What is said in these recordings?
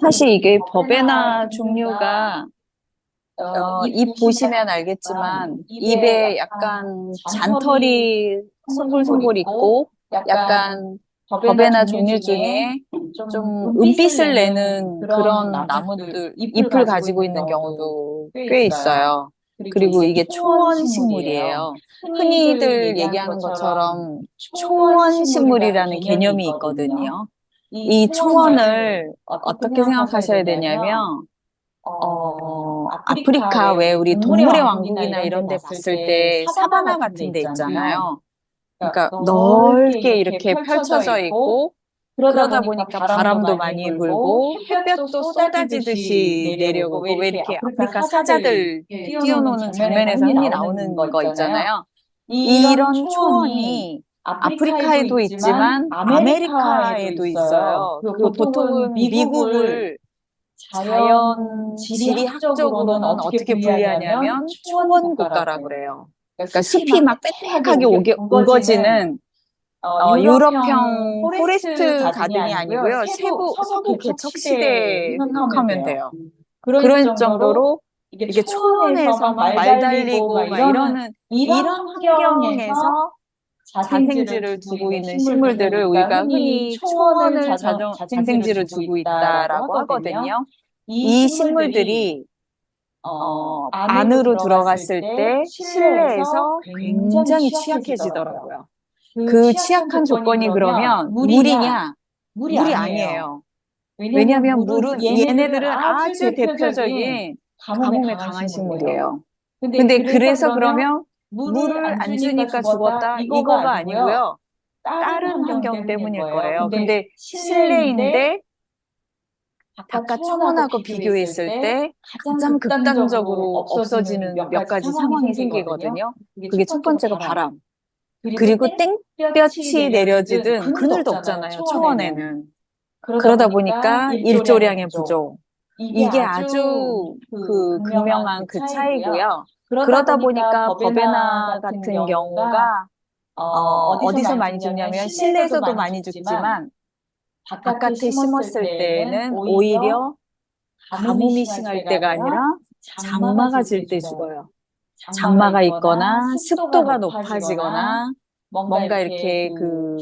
사실 이게 법에나 종류가 입 보시면 알겠지만 입에 약간 잔털이 송골송골 있고 약간 법에나 종류 중에 좀 은빛을 내는 그런 나무들, 잎을 가지고 있는 경우도 꽤 있어요. 그리고 이게 초원 식물이에요. 흔히들 얘기하는 것처럼 초원 식물이라는 개념이 있거든요. 이 초원을 어떻게 생각하셔야 되냐면, 아프리카 왜 우리 동물의 왕국이나 이런 데 봤을 때 사바나 같은 데 있잖아요. 그러니까 넓게 이렇게 펼쳐져 있고, 그러다 보니까 바람도 많이 불고, 햇볕도 쏟아지듯이 내려오고, 왜 이렇게 아프리카 사자들 뛰어노는 장면에서 흔히 나오는 거 있잖아요. 이런 초원이 아프리카에도 있지만 아메리카에도 있어요. 그 보통은 미국을 자연 지리학적으로는 어떻게 분리하냐면 초원 국가라 그래요. 그러니까 숲이 막 빽빽하게 우거지는 유럽형 포레스트 가든이 아니고요. 서부 개척 시대 생각하면 돼요. 그럴 정도로 이게 초원에서 막 말 달리고 막 이런 환경에서 자생지를 두고 있는 식물들을 우리가 흔히 초원을 자생지를 두고 있다라고 하거든요. 이 식물들이 안으로 들어갔을 때 실내에서 굉장히 취약해지더라고요. 그 취약한 조건이 그러면 물이냐? 물이 아니에요. 왜냐하면 물은 얘네들은 아주 대표적인 가뭄에 강한 식물이에요. 근데 그래서 그러면 물을 안 주니까 죽었다? 이거가 아니고요. 다른 환경 때문일 거예요. 근데 실내인데 바깥 초원하고 비교했을 때 가장 극단적으로 없어지는 몇 가지 상황이 생기거든요. 그게 첫 번째가 바람. 그리고 땡볕이 내려지든 그늘도 없잖아요, 초원에는. 그러다 보니까 일조량의 부족. 이게 아주 그 극명한 그 차이고요. 그러다 보니까 버베나 같은 경우가 어디서 많이 죽냐면 실내에서도 많이 죽지만 바깥에 심었을 때는 오히려 가뭄이 심할 때가 아니라 장마가 질 때 죽어요. 장마가 있거나 습도가 높아지거나 뭔가 이렇게 그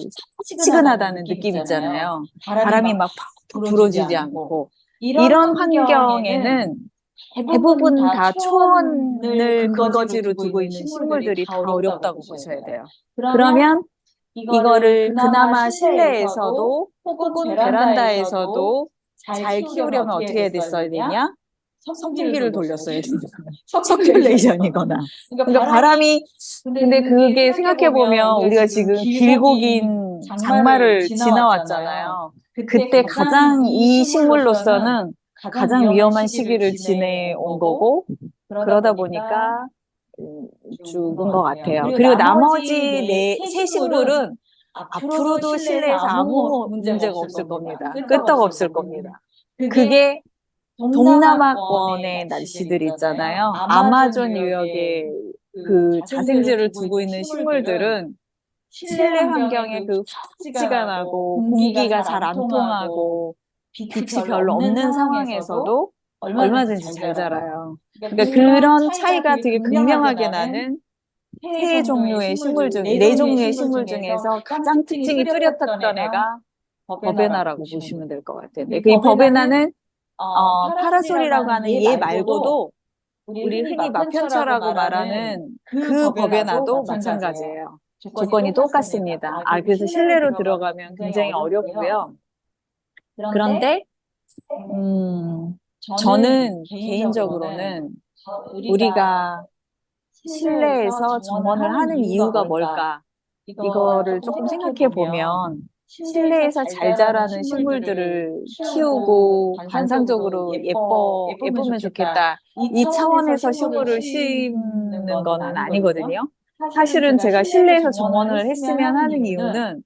차근차근하다는 느낌 있잖아요. 바람이 막 팍팍 불어주지 않고 이런 환경에는 대부분 다 초원을 근거지로 두고 있는 식물들이 다 어렵다고 보셔야 돼요. 그러면 이거를 그나마 실내에서도 혹은 베란다에서도 잘 키우려면 어떻게 해야 됐어야 되냐? 선풍기를 돌렸어야 됐어요. 서큘레이션이거나. 그러니까 바람이, 근데 그게 생각해보면 우리가 지금 길고 긴 장마를 지나왔잖아요. 그때 가장 이 식물로서는 가장 위험한 시기를 지내온 거고, 그러다 보니까 죽은 것 같아요. 그리고 나머지 세 식물은 앞으로도 실내에서 아무 문제가 없을 겁니다. 끄떡 없을 겁니다. 그게 동남아권의 날씨들 있잖아요. 아마존 유역에 그 자생지를 두고 있는 식물들은 실내 환경에 그 습지가 나고 공기가 잘 안 통하고 빛이 별로 없는 상황에서도 얼마든지 잘 자라요. 그러니까 그런 차이가 되게 극명하게 나는 네 종류의 식물 중에서 가장 특징이 뚜렷했던 애가 버베나라고 보시면 될 것 같아요. 근데 그 이 버베나는 파라솔이라고 하는 얘 말고도 우리 흔히 마편처라고 말하는 그 버베나도 마찬가지예요. 조건이 똑같습니다. 그래서 실내로 들어가면 굉장히 어렵고요. 그런데, 저는 개인적으로는 우리가 실내에서 정원을 하는 이유가 뭘까? 이거를 조금 생각해 보면 실내에서 잘 자라는 식물들을 키우고 관상적으로 예쁘면 좋겠다. 이 차원에서 식물을 심는 거는 아니거든요. 사실은 제가 실내에서 정원을 했으면 하는 이유는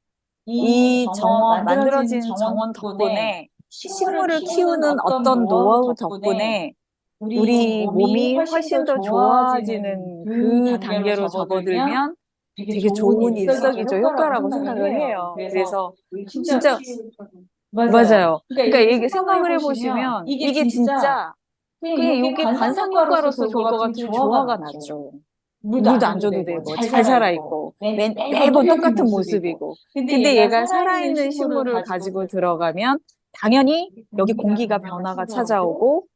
만들어진 정원 덕분에 식물을 키우는 어떤 노하우 덕분에 우리 몸이 훨씬 더 좋아지는 그 단계로 접어들면 되게 좋은 일석이조 효과라고 생각을 해요. 그래서 진짜 맞아요. 그러니까 이게 생각을 해보시면 이게 진짜 그냥 여기 관상 효과로서 좋을 것 같으면 조화가 맞죠. 물도 안 줘도 되고 잘 살아있고 매번 똑같은 모습이고 근데 얘가 살아있는 식물을 가지고 들어가면 당연히 여기 공기가 변화가 찾아오고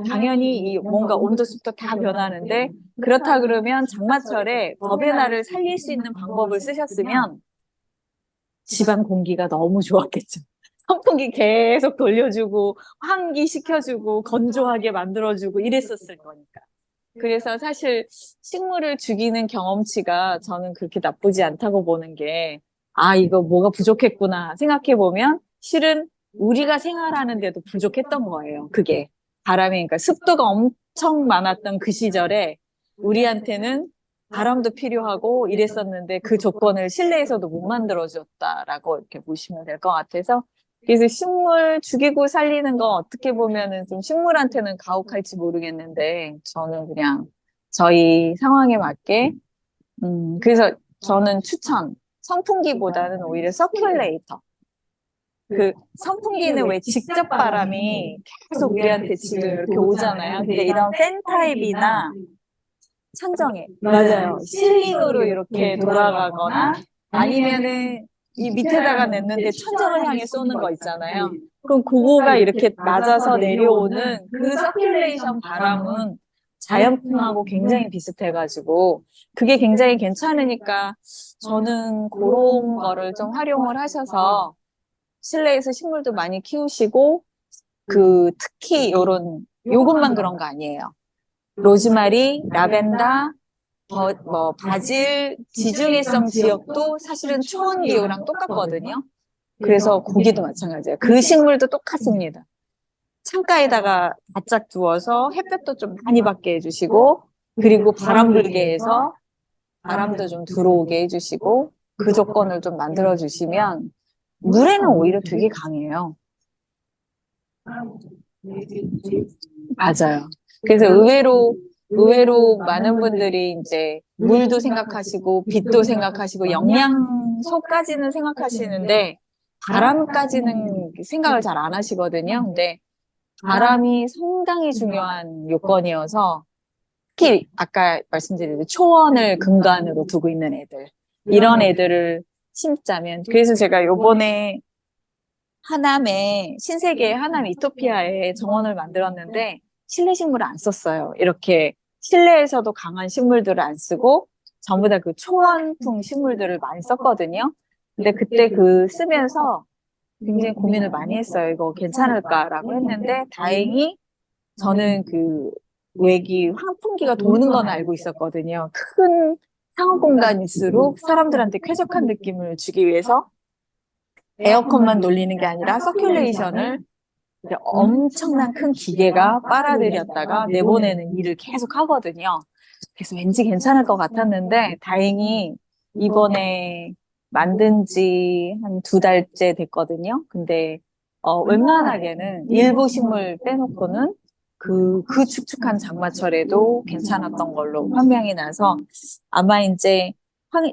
당연히 이 뭔가 온도 습도 다 변하는데 그렇다 그러면 장마철에 버베나를 살릴 수 있는 방법을 쓰셨으면 집안 공기가 너무 좋았겠죠. 선풍기 계속 돌려주고 환기시켜주고 건조하게 만들어주고 이랬었을 거니까. 그래서 사실 식물을 죽이는 경험치가 저는 그렇게 나쁘지 않다고 보는 게, 아, 이거 뭐가 부족했구나 생각해보면 실은 우리가 생활하는데도 부족했던 거예요. 그게. 바람이, 그러니까 습도가 엄청 많았던 그 시절에 우리한테는 바람도 필요하고 이랬었는데 그 조건을 실내에서도 못 만들어줬다라고 이렇게 보시면 될 것 같아서 그래서 식물 죽이고 살리는 거 어떻게 보면은 좀 식물한테는 가혹할지 모르겠는데 저는 그냥 저희 상황에 맞게 그래서 저는 추천 선풍기보다는 오히려 서큘레이터 그 선풍기는 왜 직접 바람이 계속 우리한테 지금 이렇게 오잖아요. 근데 이런 팬 타입이나 천정에 맞아요. 실링으로 이렇게 돌아가거나 아니면은 이 밑에다가 냈는데 천정을 향해 쏘는 거 있잖아요. 그럼 그거가 이렇게 맞아서 내려오는 그 서큘레이션 바람은 자연풍하고 굉장히 비슷해가지고 그게 굉장히 괜찮으니까 저는 그런 거를 좀 활용을 하셔서 실내에서 식물도 많이 키우시고 그 특히 요것만 그런 거 아니에요. 로즈마리, 라벤더, 바질, 지중해성 지역도 사실은 초원 기후랑 똑같거든요. 그래서 고기도 마찬가지예요. 그 식물도 똑같습니다. 창가에다가 바짝 두어서 햇볕도 좀 많이 받게 해주시고, 그리고 바람 불게 해서 바람도 좀 들어오게 해주시고, 그 조건을 좀 만들어주시면, 물에는 오히려 되게 강해요. 맞아요. 그래서 의외로 많은 분들이 이제 물도 생각하시고, 빛도 생각하시고, 영양소까지는 생각하시는데, 바람까지는 생각을 잘 안 하시거든요. 근데 바람이 상당히 중요한 요건이어서, 특히 아까 말씀드린 초원을 근간으로 두고 있는 애들, 이런 애들을 심자면, 그래서 제가 요번에 신세계의 하남 이토피아에 정원을 만들었는데 실내 식물을 안 썼어요. 이렇게 실내에서도 강한 식물들을 안 쓰고 전부 다 그 초원풍 식물들을 많이 썼거든요. 근데 그때 그 쓰면서 굉장히 고민을 많이 했어요. 이거 괜찮을까라고 했는데 다행히 저는 그 외기 환풍기가 도는 건 알고 있었거든요. 큰 상업 공간일수록 사람들한테 쾌적한 느낌을 주기 위해서 에어컨만 돌리는 게 아니라 서큘레이션을 엄청난 큰 기계가 빨아들였다가 내보내는 일을 계속 하거든요. 그래서 왠지 괜찮을 것 같았는데 다행히 이번에 만든 지 한 2달째 됐거든요. 근데 웬만하게는 일부 식물 빼놓고는 그 축축한 장마철에도 괜찮았던 걸로 판명이 나서 아마 이제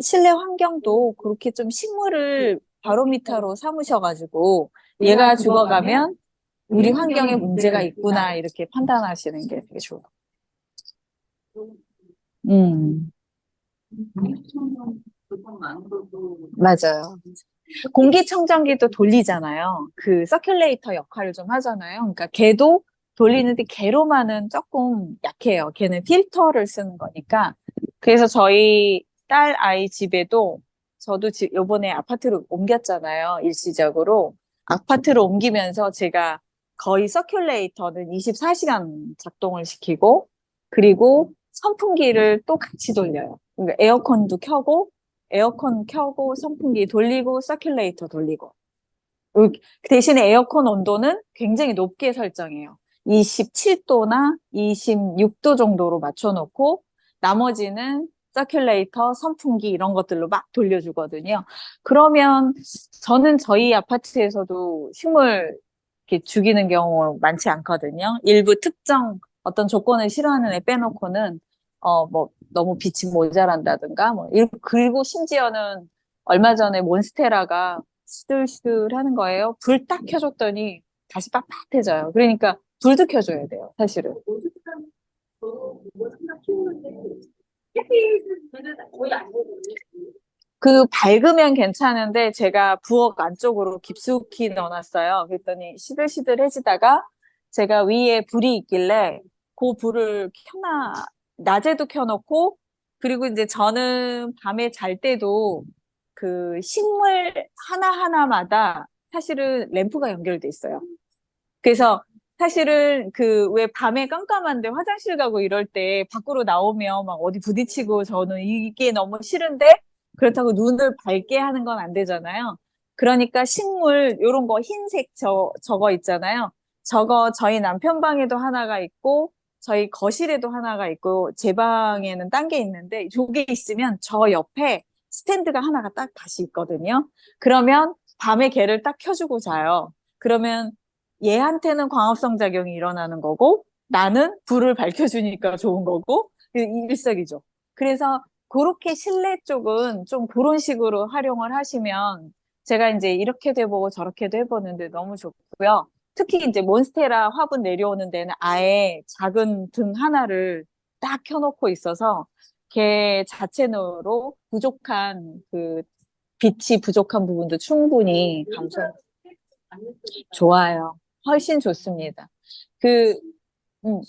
실내 환경도 그렇게 좀 식물을 바로미터로 삼으셔가지고 얘가 죽어가면 우리 환경에 문제가 있구나 이렇게 판단하시는 게 되게 좋을 것 같아요. 맞아요. 공기청정기도 돌리잖아요. 그 서큘레이터 역할을 좀 하잖아요. 그러니까 걔도 돌리는데 걔로만은 조금 약해요. 걔는 필터를 쓰는 거니까. 그래서 저희 딸 아이 집에도 저도 요번에 아파트로 옮겼잖아요. 일시적으로. 아파트로 옮기면서 제가 거의 서큘레이터는 24시간 작동을 시키고 그리고 선풍기를 또 같이 돌려요. 그러니까 에어컨 켜고 선풍기 돌리고 서큘레이터 돌리고 그 대신에 에어컨 온도는 굉장히 높게 설정해요. 27도나 26도 정도로 맞춰놓고 나머지는 서큘레이터, 선풍기 이런 것들로 막 돌려주거든요. 그러면 저는 저희 아파트에서도 식물 이렇게 죽이는 경우 많지 않거든요. 일부 특정 어떤 조건을 싫어하는 애 빼놓고는 너무 빛이 모자란다든가 그리고 심지어는 얼마 전에 몬스테라가 시들시들 하는 거예요. 불 딱 켜줬더니 다시 빳빳해져요. 그러니까 불도 켜줘야 돼요, 사실은. 그 밝으면 괜찮은데 제가 부엌 안쪽으로 깊숙이 넣어놨어요. 그랬더니 시들시들해지다가 제가 위에 불이 있길래 그 불을 낮에도 켜놓고 그리고 이제 저는 밤에 잘 때도 그 식물 하나하나마다 사실은 램프가 연결돼 있어요. 그래서 사실은 그 왜 밤에 깜깜한데 화장실 가고 이럴 때 밖으로 나오면 막 어디 부딪히고 저는 이게 너무 싫은데 그렇다고 눈을 밝게 하는 건 안 되잖아요. 그러니까 식물 요런 거 흰색 저거 있잖아요. 저거 저희 남편 방에도 하나가 있고 저희 거실에도 하나가 있고 제 방에는 딴 게 있는데 저게 있으면 저 옆에 스탠드가 하나가 딱 다시 있거든요. 그러면 밤에 걔를 딱 켜주고 자요. 그러면 얘한테는 광합성 작용이 일어나는 거고 나는 불을 밝혀주니까 좋은 거고 일석이조. 그래서 그렇게 실내 쪽은 좀 그런 식으로 활용을 하시면 제가 이제 이렇게도 해보고 저렇게도 해보는데 너무 좋고요. 특히 이제 몬스테라 화분 내려오는 데는 아예 작은 등 하나를 딱 켜놓고 있어서 걔 자체로 부족한 그 빛이 부족한 부분도 충분히 감소. 좋아요. 훨씬 좋습니다. 그, 음,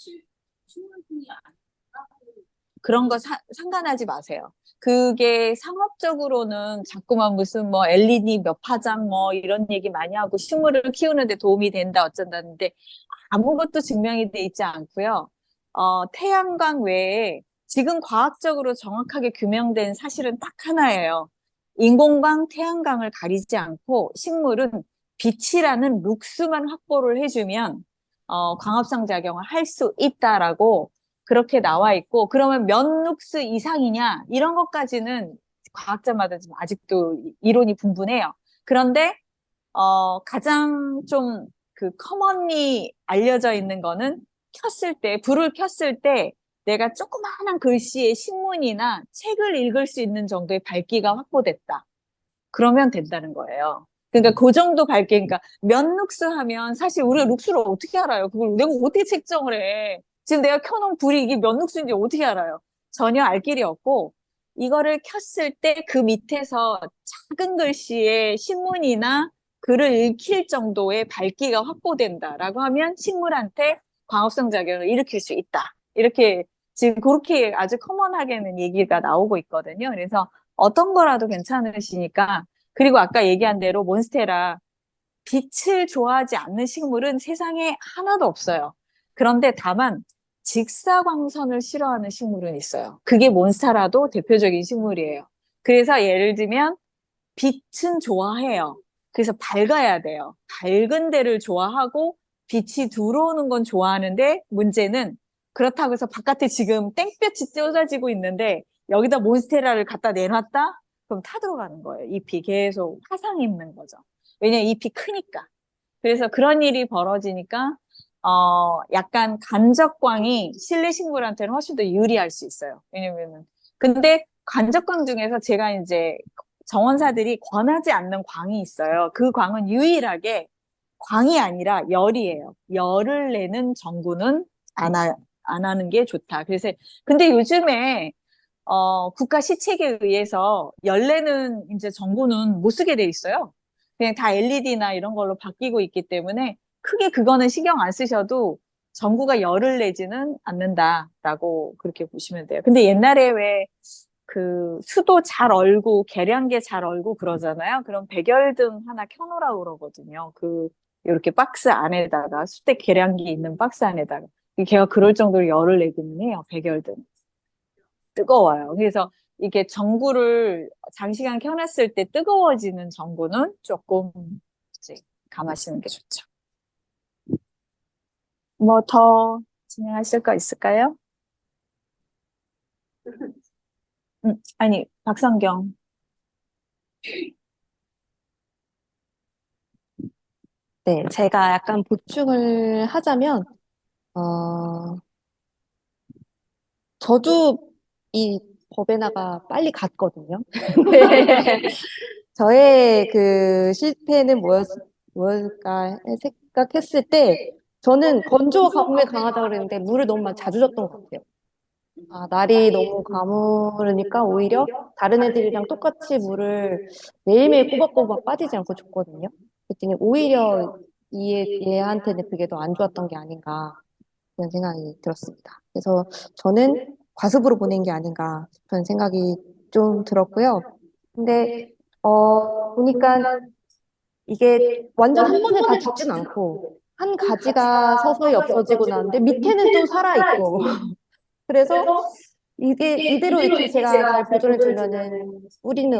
그런 거 상관하지 마세요. 그게 상업적으로는 자꾸만 무슨 뭐 LED 몇 파장 뭐 이런 얘기 많이 하고 식물을 키우는데 도움이 된다 어쩐다는데 아무것도 증명이 돼 있지 않고요. 태양광 외에 지금 과학적으로 정확하게 규명된 사실은 딱 하나예요. 인공광, 태양광을 가리지 않고 식물은 빛이라는 룩스만 확보를 해주면 광합성 작용을 할 수 있다라고 그렇게 나와 있고 그러면 몇 룩스 이상이냐 이런 것까지는 과학자마다 좀 아직도 이론이 분분해요. 그런데 가장 좀 그 커먼리 알려져 있는 거는 불을 켰을 때 내가 조그마한 글씨의 신문이나 책을 읽을 수 있는 정도의 밝기가 확보됐다. 그러면 된다는 거예요. 그러니까 그 정도 밝기, 그러니까 몇 룩스 하면 사실 우리가 룩스를 어떻게 알아요? 그걸 내가 어떻게 책정을 해? 지금 내가 켜놓은 불이 이게 몇 룩스인지 어떻게 알아요? 전혀 알 길이 없고 이거를 켰을 때 그 밑에서 작은 글씨의 신문이나 글을 읽힐 정도의 밝기가 확보된다라고 하면 식물한테 광합성 작용을 일으킬 수 있다. 이렇게 지금 그렇게 아주 커먼하게는 얘기가 나오고 있거든요. 그래서 어떤 거라도 괜찮으시니까. 그리고 아까 얘기한 대로 몬스테라 빛을 좋아하지 않는 식물은 세상에 하나도 없어요. 그런데 다만 직사광선을 싫어하는 식물은 있어요. 그게 몬스테라도 대표적인 식물이에요. 그래서 예를 들면 빛은 좋아해요. 그래서 밝아야 돼요. 밝은 데를 좋아하고 빛이 들어오는 건 좋아하는데 문제는 그렇다고 해서 바깥에 지금 땡볕이 쏟아지고 있는데 여기다 몬스테라를 갖다 내놨다? 그럼 타들어가는 거예요. 잎이 계속 화상 입는 거죠. 왜냐면 잎이 크니까. 그래서 그런 일이 벌어지니까 약간 간접광이 실내 식물한테는 훨씬 더 유리할 수 있어요. 왜냐면은 근데 간접광 중에서 제가 이제 정원사들이 권하지 않는 광이 있어요. 그 광은 유일하게 광이 아니라 열이에요. 열을 내는 전구는 안 하는 게 좋다. 그래서 근데 요즘에 국가 시책에 의해서 열 내는 이제 전구는 못 쓰게 돼 있어요. 그냥 다 LED나 이런 걸로 바뀌고 있기 때문에 크게 그거는 신경 안 쓰셔도 전구가 열을 내지는 않는다라고 그렇게 보시면 돼요. 근데 옛날에 왜 그 수도 잘 얼고 계량기 잘 얼고 그러잖아요. 그럼 백열등 하나 켜놓으라고 그러거든요. 그 이렇게 박스 안에다가 수대 계량기 있는 박스 안에다가 걔가 그럴 정도로 열을 내기는 해요. 백열등 뜨거워요. 그래서 이게 전구를 장시간 켜놨을 때 뜨거워지는 전구는 조금 이제 감하시는 게 좋죠. 뭐 더 진행하실 거 있을까요? 아니, 박성경. 네, 제가 약간 보충을 하자면, 어, 저도 이 법에나가 빨리 갔거든요. 네. 저의 그 실패는 뭘까 생각했을 때 저는 건조와 가뭄에 강하다 그랬는데 물을 너무 많이 자주 줬던 것 같아요. 아, 날이 너무 가무르니까 오히려 다른 애들이랑 똑같이 물을 매일매일 꼬박꼬박 빠지지 않고 줬거든요. 그랬더니 오히려 얘한테는 그게 더 안 좋았던 게 아닌가 그런 생각이 들었습니다. 그래서 저는 과습으로 보낸 게 아닌가 싶은 생각이 좀 들었고요. 근데 보니까 이게 완전 한 번에 다 죽진 않고 한 가지가 서서히 없어지고 나는데 밑에는 또 살아 있고 그래서 이게 이대로 이렇게 제가 잘 보존해 두면은 뿌리는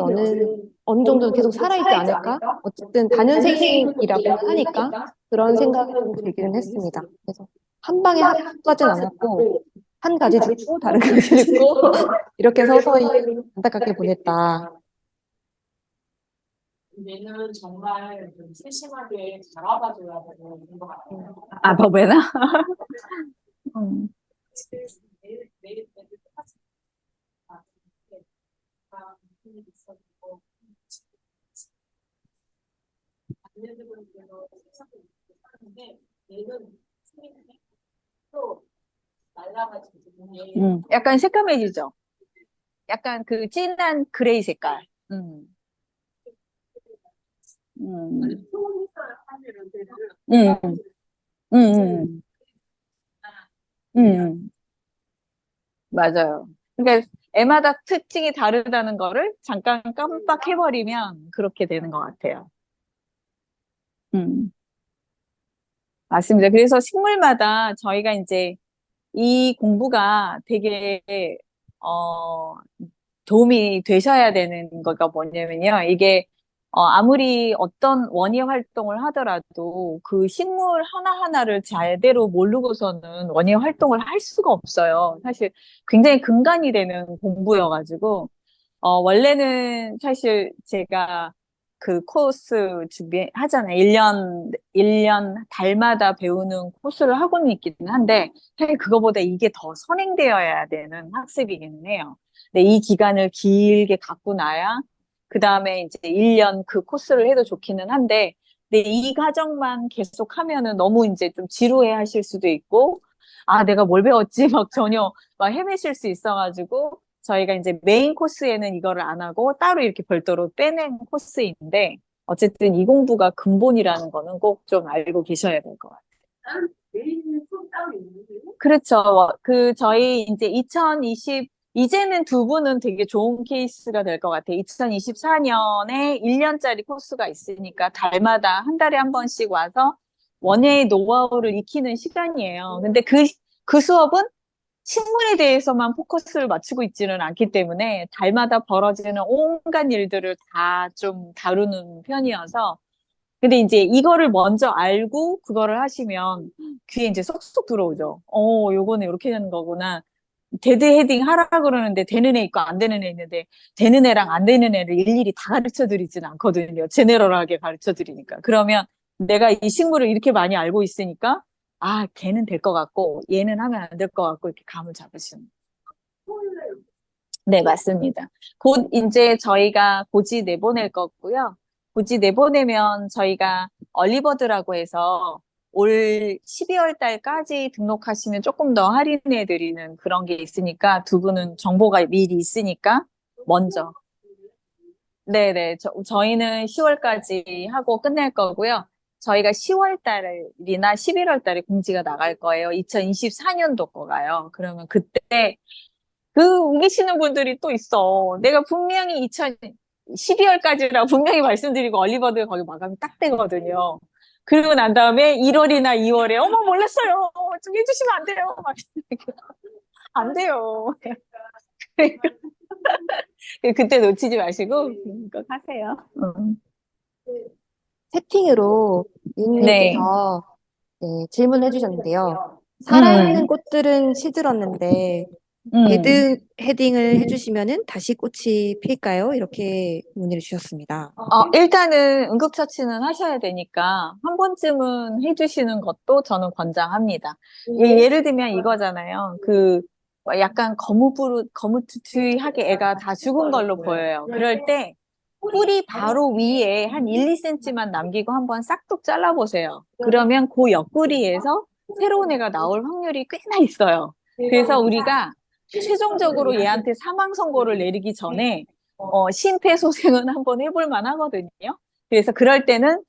어느 정도는 계속 살아있지 않을까? 어쨌든 다년생이라고는 하니까 그런 생각이 좀 들기는 했습니다. 그래서 한 방에 하진 않았고 한 가지 죽고 다른 가지 죽고 이렇게 서서히 안타깝게 보냈다. 얘는 정말 좀 세심하게 자라봐줘야 되는 것 같아요. 아, 법에나? 음. 매일 똑같이 무슨 일이 있었고 얘네들은 그래서 세상을 사는데 얘는 또 날라가지고 약간 새까매지죠? 약간 그 진한 그레이 색깔. 음. 음. 음. 음. 음. 맞아요. 그러니까 애마다 특징이 다르다는 거를 잠깐 깜빡해버리면 그렇게 되는 것 같아요. 음. 맞습니다. 그래서 식물마다 저희가 이제 이 공부가 되게, 어, 도움이 되셔야 되는 거가 뭐냐면요. 이게, 아무리 어떤 원예 활동을 하더라도 그 식물 하나하나를 제대로 모르고서는 원예 활동을 할 수가 없어요. 사실 굉장히 근간이 되는 공부여가지고, 원래는 사실 제가 그 코스 준비하잖아요. 1년 달마다 배우는 코스를 하고는 있기는 한데, 사실 그거보다 이게 더 선행되어야 되는 학습이기는 해요. 근데 이 기간을 길게 갖고 나야, 그 다음에 이제 1년 그 코스를 해도 좋기는 한데, 근데 이 과정만 계속 하면은 너무 이제 좀 지루해 하실 수도 있고, 아, 내가 뭘 배웠지? 막 전혀 막 헤매실 수 있어가지고, 저희가 이제 메인 코스에는 이거를 안 하고 따로 이렇게 별도로 빼낸 코스인데 어쨌든 이 공부가 근본이라는 거는 꼭 좀 알고 계셔야 될 것 같아요. 내리는 수업 따로 있는데요? 그렇죠. 그 저희 이제 2020 이제는 두 분은 되게 좋은 케이스가 될 것 같아요. 2024년에 1년짜리 코스가 있으니까 달마다 한 달에 한 번씩 와서 원예의 노하우를 익히는 시간이에요. 근데 그 수업은 식물에 대해서만 포커스를 맞추고 있지는 않기 때문에 달마다 벌어지는 온갖 일들을 다 좀 다루는 편이어서 근데 이제 이거를 먼저 알고 그거를 하시면 귀에 이제 쏙쏙 들어오죠. 요거는 이렇게 되는 거구나. 데드 헤딩 하라 그러는데 되는 애 있고 안 되는 애 있는데 되는 애랑 안 되는 애를 일일이 다 가르쳐 드리진 않거든요. 제네럴하게 가르쳐 드리니까. 그러면 내가 이 식물을 이렇게 많이 알고 있으니까 아, 걔는 될 것 같고 얘는 하면 안 될 것 같고 이렇게 감을 잡으시는. 네, 맞습니다. 곧 이제 저희가 고지 내보낼 거고요. 고지 내보내면 저희가 얼리버드라고 해서 올 12월 달까지 등록하시면 조금 더 할인해 드리는 그런 게 있으니까 두 분은 정보가 미리 있으니까 먼저. 네네. 저희는 10월까지 하고 끝낼 거고요. 저희가 10월 달이나 11월 달에 공지가 나갈 거예요. 2024년도 거가요. 그러면 그때 그 우기시는 분들이 또 있어. 내가 분명히 12월까지라고 분명히 말씀드리고 얼리버드 거기 마감이 딱 되거든요. 그리고 난 다음에 1월이나 2월에 어머 몰랐어요. 좀 해주시면 안 돼요. 막 이렇게. 안 돼요. 그때 놓치지 마시고 꼭 하세요. 채팅으로 네. 윤님께서 네, 질문해 주셨는데요. 살아있는 음, 꽃들은 시들었는데 음. 헤딩을 해주시면은 다시 꽃이 필까요? 이렇게 문의를 주셨습니다. 일단은 응급처치는 하셔야 되니까 한 번쯤은 해주시는 것도 저는 권장합니다. 예를 들면 이거잖아요. 약간 거무투투하게 애가 다 죽은 걸로 보여요. 그럴 때 뿌리 바로 위에 한 1, 2cm만 남기고 한번 싹둑 잘라보세요. 그러면 그 옆구리에서 새로운 애가 나올 확률이 꽤나 있어요. 그래서 우리가 최종적으로 얘한테 사망 선고를 내리기 전에 심폐소생은 한번 해볼 만하거든요. 그래서 그럴 때는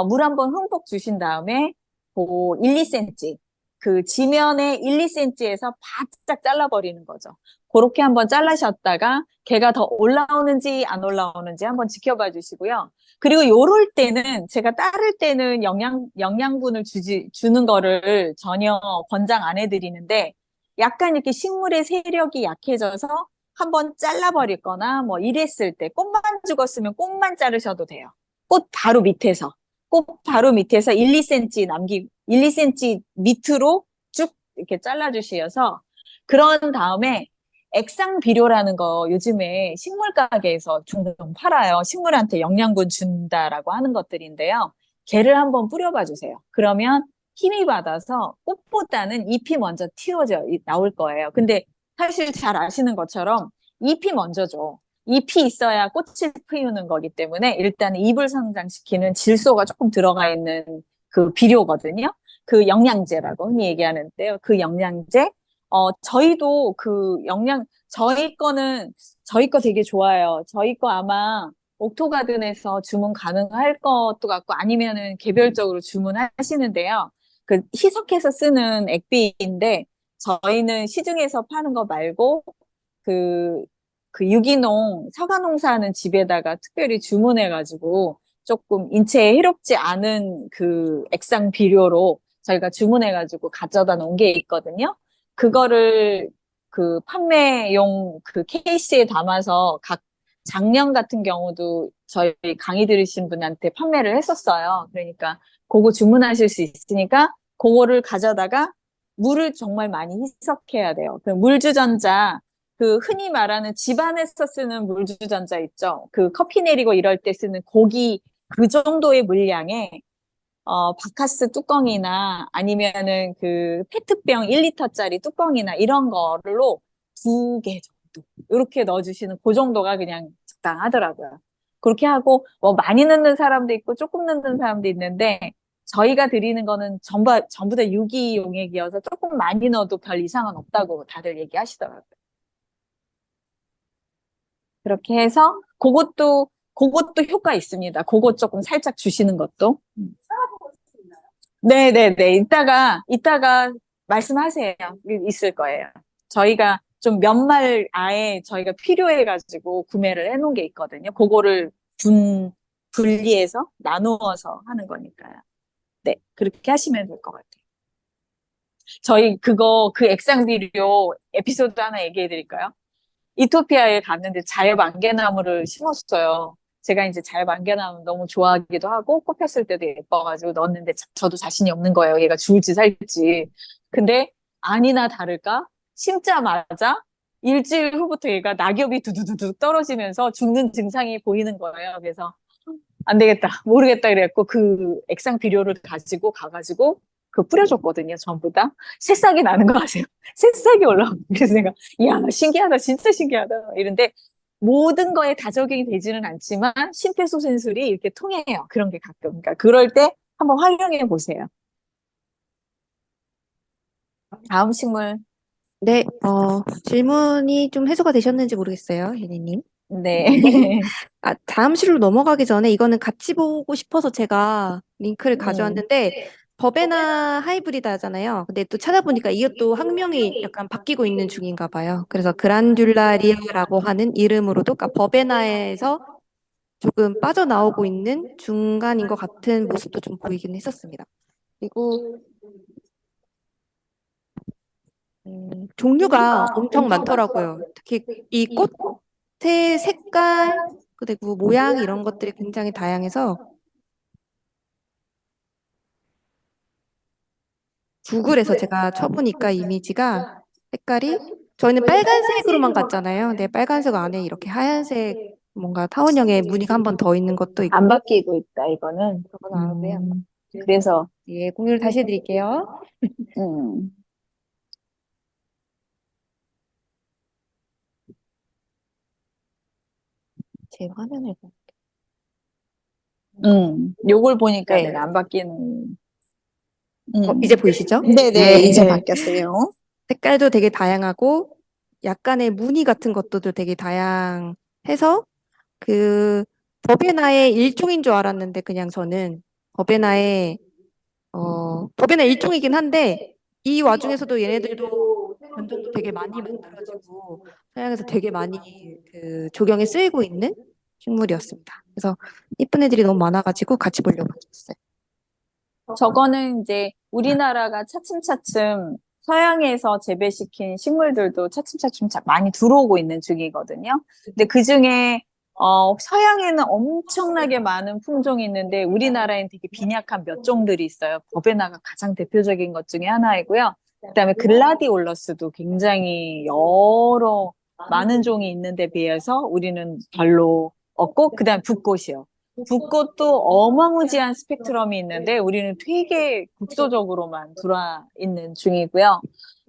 물 한번 흠뻑 주신 다음에 그 1, 2cm 그 지면에 1, 2cm에서 바짝 잘라버리는 거죠. 그렇게 한번 잘라셨다가 걔가 더 올라오는지 안 올라오는지 한번 지켜봐 주시고요. 그리고 요럴 때는 제가 따를 때는 영양분을 주는 거를 전혀 권장 안 해드리는데 약간 이렇게 식물의 세력이 약해져서 한번 잘라버리거나 뭐 이랬을 때 꽃만 죽었으면 꽃만 자르셔도 돼요. 꽃 바로 밑에서. 꽃 바로 밑에서 1, 2cm 1, 2cm 밑으로 쭉 이렇게 잘라주셔서 그런 다음에 액상 비료라는 거 요즘에 식물 가게에서 종종 팔아요. 식물한테 영양분 준다라고 하는 것들인데요. 걔를 한번 뿌려봐 주세요. 그러면 힘이 받아서 꽃보다는 잎이 먼저 나올 거예요. 근데 사실 잘 아시는 것처럼 잎이 먼저죠. 잎이 있어야 꽃을 피우는 거기 때문에 일단 잎을 성장시키는 질소가 조금 들어가 있는 그 비료거든요. 그 영양제라고 흔히 얘기하는데요. 그 영양제. 저희도 저희 거 되게 좋아요. 저희 거 아마 옥토가든에서 주문 가능할 것도 같고 아니면은 개별적으로 주문하시는데요. 그 희석해서 쓰는 액비인데 저희는 시중에서 파는 거 말고 그, 그 유기농 사과 농사하는 집에다가 특별히 주문해가지고 조금 인체에 해롭지 않은 그 액상 비료로 저희가 주문해가지고 가져다 놓은 게 있거든요. 그거를 그 판매용 그 케이스에 담아서 각 작년 같은 경우도 저희 강의 들으신 분한테 판매를 했었어요. 그러니까 그거 주문하실 수 있으니까 그거를 가져다가 물을 정말 많이 희석해야 돼요. 그 물주전자 그 흔히 말하는 집안에서 쓰는 물주전자 있죠. 그 커피 내리고 이럴 때 쓰는 고기 그 정도의 물량에 바카스 뚜껑이나 아니면은 그 페트병 1리터짜리 뚜껑이나 이런 거로 2개 정도 이렇게 넣어주시는 그 정도가 그냥 적당하더라고요. 그렇게 하고 뭐 많이 넣는 사람도 있고 조금 넣는 사람도 있는데 저희가 드리는 거는 전부 다 유기용액이어서 조금 많이 넣어도 별 이상은 없다고 다들 얘기하시더라고요. 그렇게 해서 그것도 효과 있습니다. 그것 조금 살짝 주시는 것도. 네네네. 이따가 말씀하세요. 있을 거예요. 저희가 좀 몇 말 아예 저희가 필요해가지고 구매를 해놓은 게 있거든요. 그거를 분리해서 나누어서 하는 거니까요. 네. 그렇게 하시면 될 것 같아요. 저희 그 액상비료 에피소드 하나 얘기해 드릴까요? 이토피아에 갔는데 자엽 안개나무를 심었어요. 제가 이제 자엽 안개나무 너무 좋아하기도 하고 꽃 폈을 때도 예뻐가지고 넣었는데 저도 자신이 없는 거예요. 얘가 죽을지 살지. 근데 아니나 다를까 심자마자 일주일 후부터 얘가 낙엽이 두두두두 떨어지면서 죽는 증상이 보이는 거예요. 그래서 안 되겠다, 모르겠다 그래갖고 그 액상 비료를 가지고 가가지고 그 뿌려줬거든요. 전부 다. 새싹이 나는 거 아세요? 새싹이 올라오고 그래서 내가 야 신기하다, 진짜 신기하다 이런데 모든 거에 다 적용이 되지는 않지만 심폐소생술이 이렇게 통해요. 그런 게 가끔. 그러니까 그럴 때 한번 활용해 보세요. 다음 식물. 네, 질문이 좀 해소가 되셨는지 모르겠어요, 혜니님. 네. 다음 실로 넘어가기 전에 이거는 같이 보고 싶어서 제가 링크를 음. 가져왔는데, 버베나 하이브리드 하잖아요. 근데 또 찾아보니까 이것도 학명이 약간 바뀌고 있는 중인가 봐요. 그래서 그란듈라리아라고 하는 이름으로도, 그러니까 버베나에서 조금 빠져나오고 있는 중간인 것 같은 모습도 좀 보이긴 했었습니다. 그리고 종류가 엄청 많더라고요. 특히 이 꽃의 색깔, 그리고 모양 이런 것들이 굉장히 다양해서 구글에서 제가 쳐보니까 이미지가 색깔이 저희는 빨간색으로만 갔잖아요. 근데 빨간색 안에 이렇게 하얀색 뭔가 타원형의 무늬가 한 번 더 있는 것도 있고 안 바뀌고 있다, 이거는. 그건 아고요. 그래서, 예, 공유를 다시 해드릴게요. 음. 제 화면을 요걸 보니까 네. 내가 안 바뀌는. 이제 보이시죠? 네네, 이제 네. 바뀌었어요. 색깔도 되게 다양하고 약간의 무늬 같은 것도 되게 다양해서 그 버베나의 일종인 줄 알았는데 그냥 저는 버베나의 버베나 일종이긴 한데 이 와중에서도 얘네들도 견종도 되게 많이 만들어지고 서양에서 되게 많이 그 조경에 쓰이고 있는 식물이었습니다. 그래서 이쁜 애들이 너무 많아가지고 같이 보려고 했어요. 저거는 이제 우리나라가 차츰차츰 서양에서 재배시킨 식물들도 차츰차츰 많이 들어오고 있는 중이거든요. 근데 그중에 서양에는 엄청나게 많은 품종이 있는데 우리나라에는 되게 빈약한 몇 종들이 있어요. 버베나가 가장 대표적인 것 중에 하나이고요. 그다음에 글라디올러스도 굉장히 여러 많은 종이 있는데 비해서 우리는 별로 없고, 그다음에 붓꽃이요. 붓꽃도 어마무지한 스펙트럼이 있는데 우리는 되게 국소적으로만 들어와 있는 중이고요.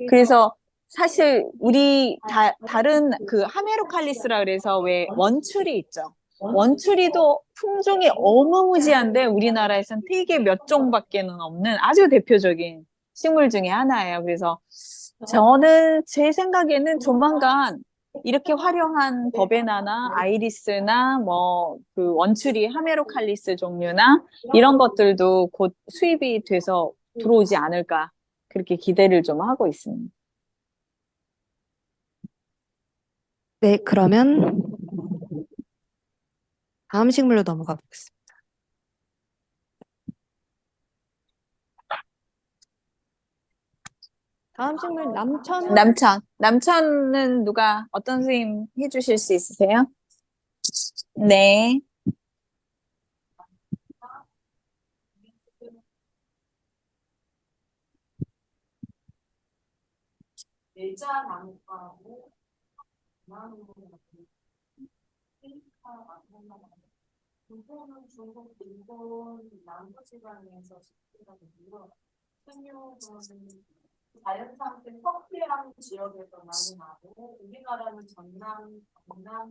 그래서 사실 우리 다른 그 하메로칼리스라 그래서 왜 원추리 있죠. 원추리도 품종이 어마무지한데 우리나라에선 되게 몇 종밖에는 없는 아주 대표적인 식물 중에 하나예요. 그래서 저는 제 생각에는 조만간 이렇게 화려한 버베나나 아이리스나 뭐 그 원추리 하메로칼리스 종류나 이런 것들도 곧 수입이 돼서 들어오지 않을까 그렇게 기대를 좀 하고 있습니다. 네, 그러면 다음 식물로 넘어가 보겠습니다. 다음 식물 남천은 누가 어떤 선생님 해주실 수 있으세요? 네. 일자 나무하고 나무하고 중국은 중국, 일본, 남부지방에서 식재가 되고요. 생육은 자연산된 서해안 지역에서 많이 나고, 우리나라는 전남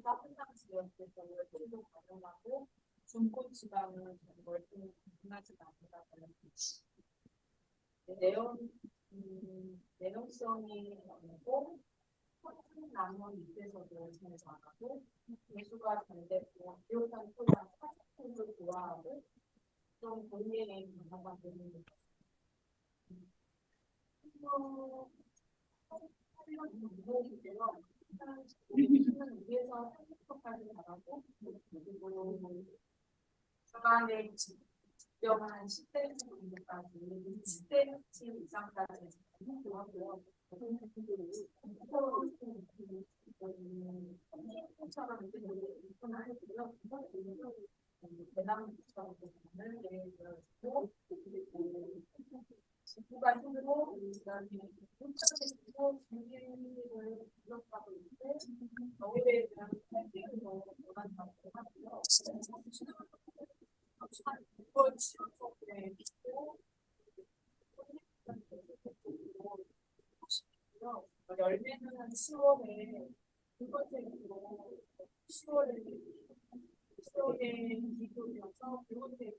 따뜻한 지역에서 열대로 가능하고, 중부 지방은 열대로 가능하지 않는다. 내용성이 없고, 나무 밑에서도 잘 자라고, 배수가 잘 되고, 비옥한 토양, 사색을 좋아하고, 좀 본인의 변화가 되는 것 같아요. 위에서 30%까지 나가고, 그리고 중간에 직접한 10대 정도까지, 10대 이상까지 좋아하고요. 처럼 대남처럼 되고 지구가 힘들고 그다음에 문자적으로 준비를 부족하고 있는데 너희에 대한 탈퇴를 원한다고 하고요. 이걸 지역적으로 있고 열매는 10월에 두 번째 로 10월에 기도여서 두 번째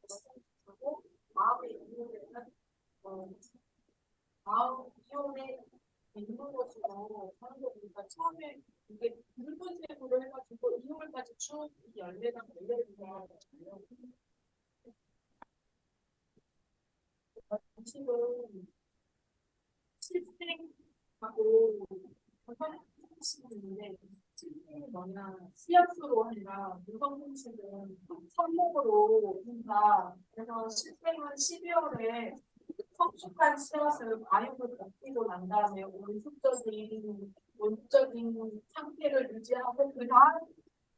하고 마음의 이유에는 마음 이혼에 있는 것으로 하는 거 보니까 처음에 이게 붉은색으로 해가지고 2월까지 쭉 열매가 열려있어요. 지금 실생하고 건강하시는데 실생이 뭐냐 씨앗으로 아니라 무성분식은 성목으로 한다. 그래서 실생은 12월에 성숙한 씨앗을 과육을 벗기고 난 다음에 온수적인 상태를 유지하고 그 다음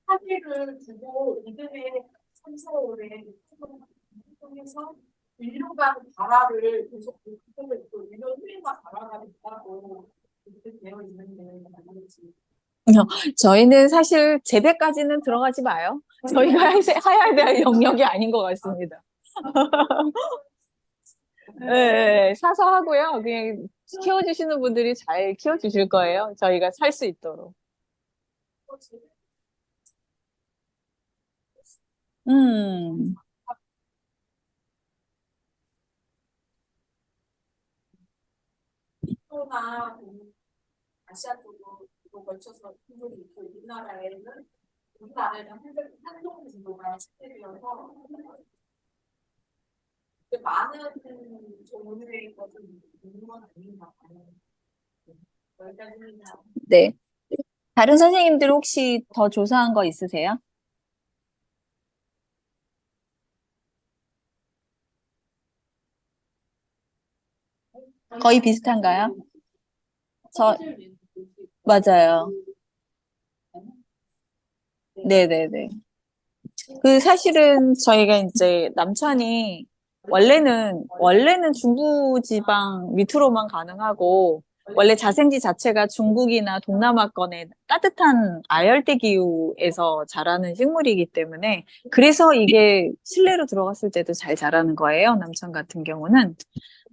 사기를 두고 이듬해 3, 4월에 통해서 인류가 발화를 계속 하고 있고 인류 후행과 발화가 있다고 이렇게 되어 있는데 아니지. 저희는 사실 재배까지는 들어가지 마요. 저희가 해야 될 영역이 아닌 것 같습니다. 네, 사서 하고요. 그냥 키워주시는 분들이 잘 키워주실 거예요. 저희가 살 수 있도록. 음, 중부나 아시아 쪽으로 걸쳐서 인종이 있고 우리나라에는 한동 정도가 식대되어서 많은 종류의 것을 있는 건 아닌가 봐요. 여기까지입니다. 네. 다른 선생님들 혹시 더 조사한 거 있으세요? 거의 비슷한가요? 저, 맞아요. 네네네. 그 사실은 저희가 이제 남천이 원래는 중부지방 밑으로만 가능하고 원래 자생지 자체가 중국이나 동남아권의 따뜻한 아열대 기후에서 자라는 식물이기 때문에 그래서 이게 실내로 들어갔을 때도 잘 자라는 거예요. 남천 같은 경우는.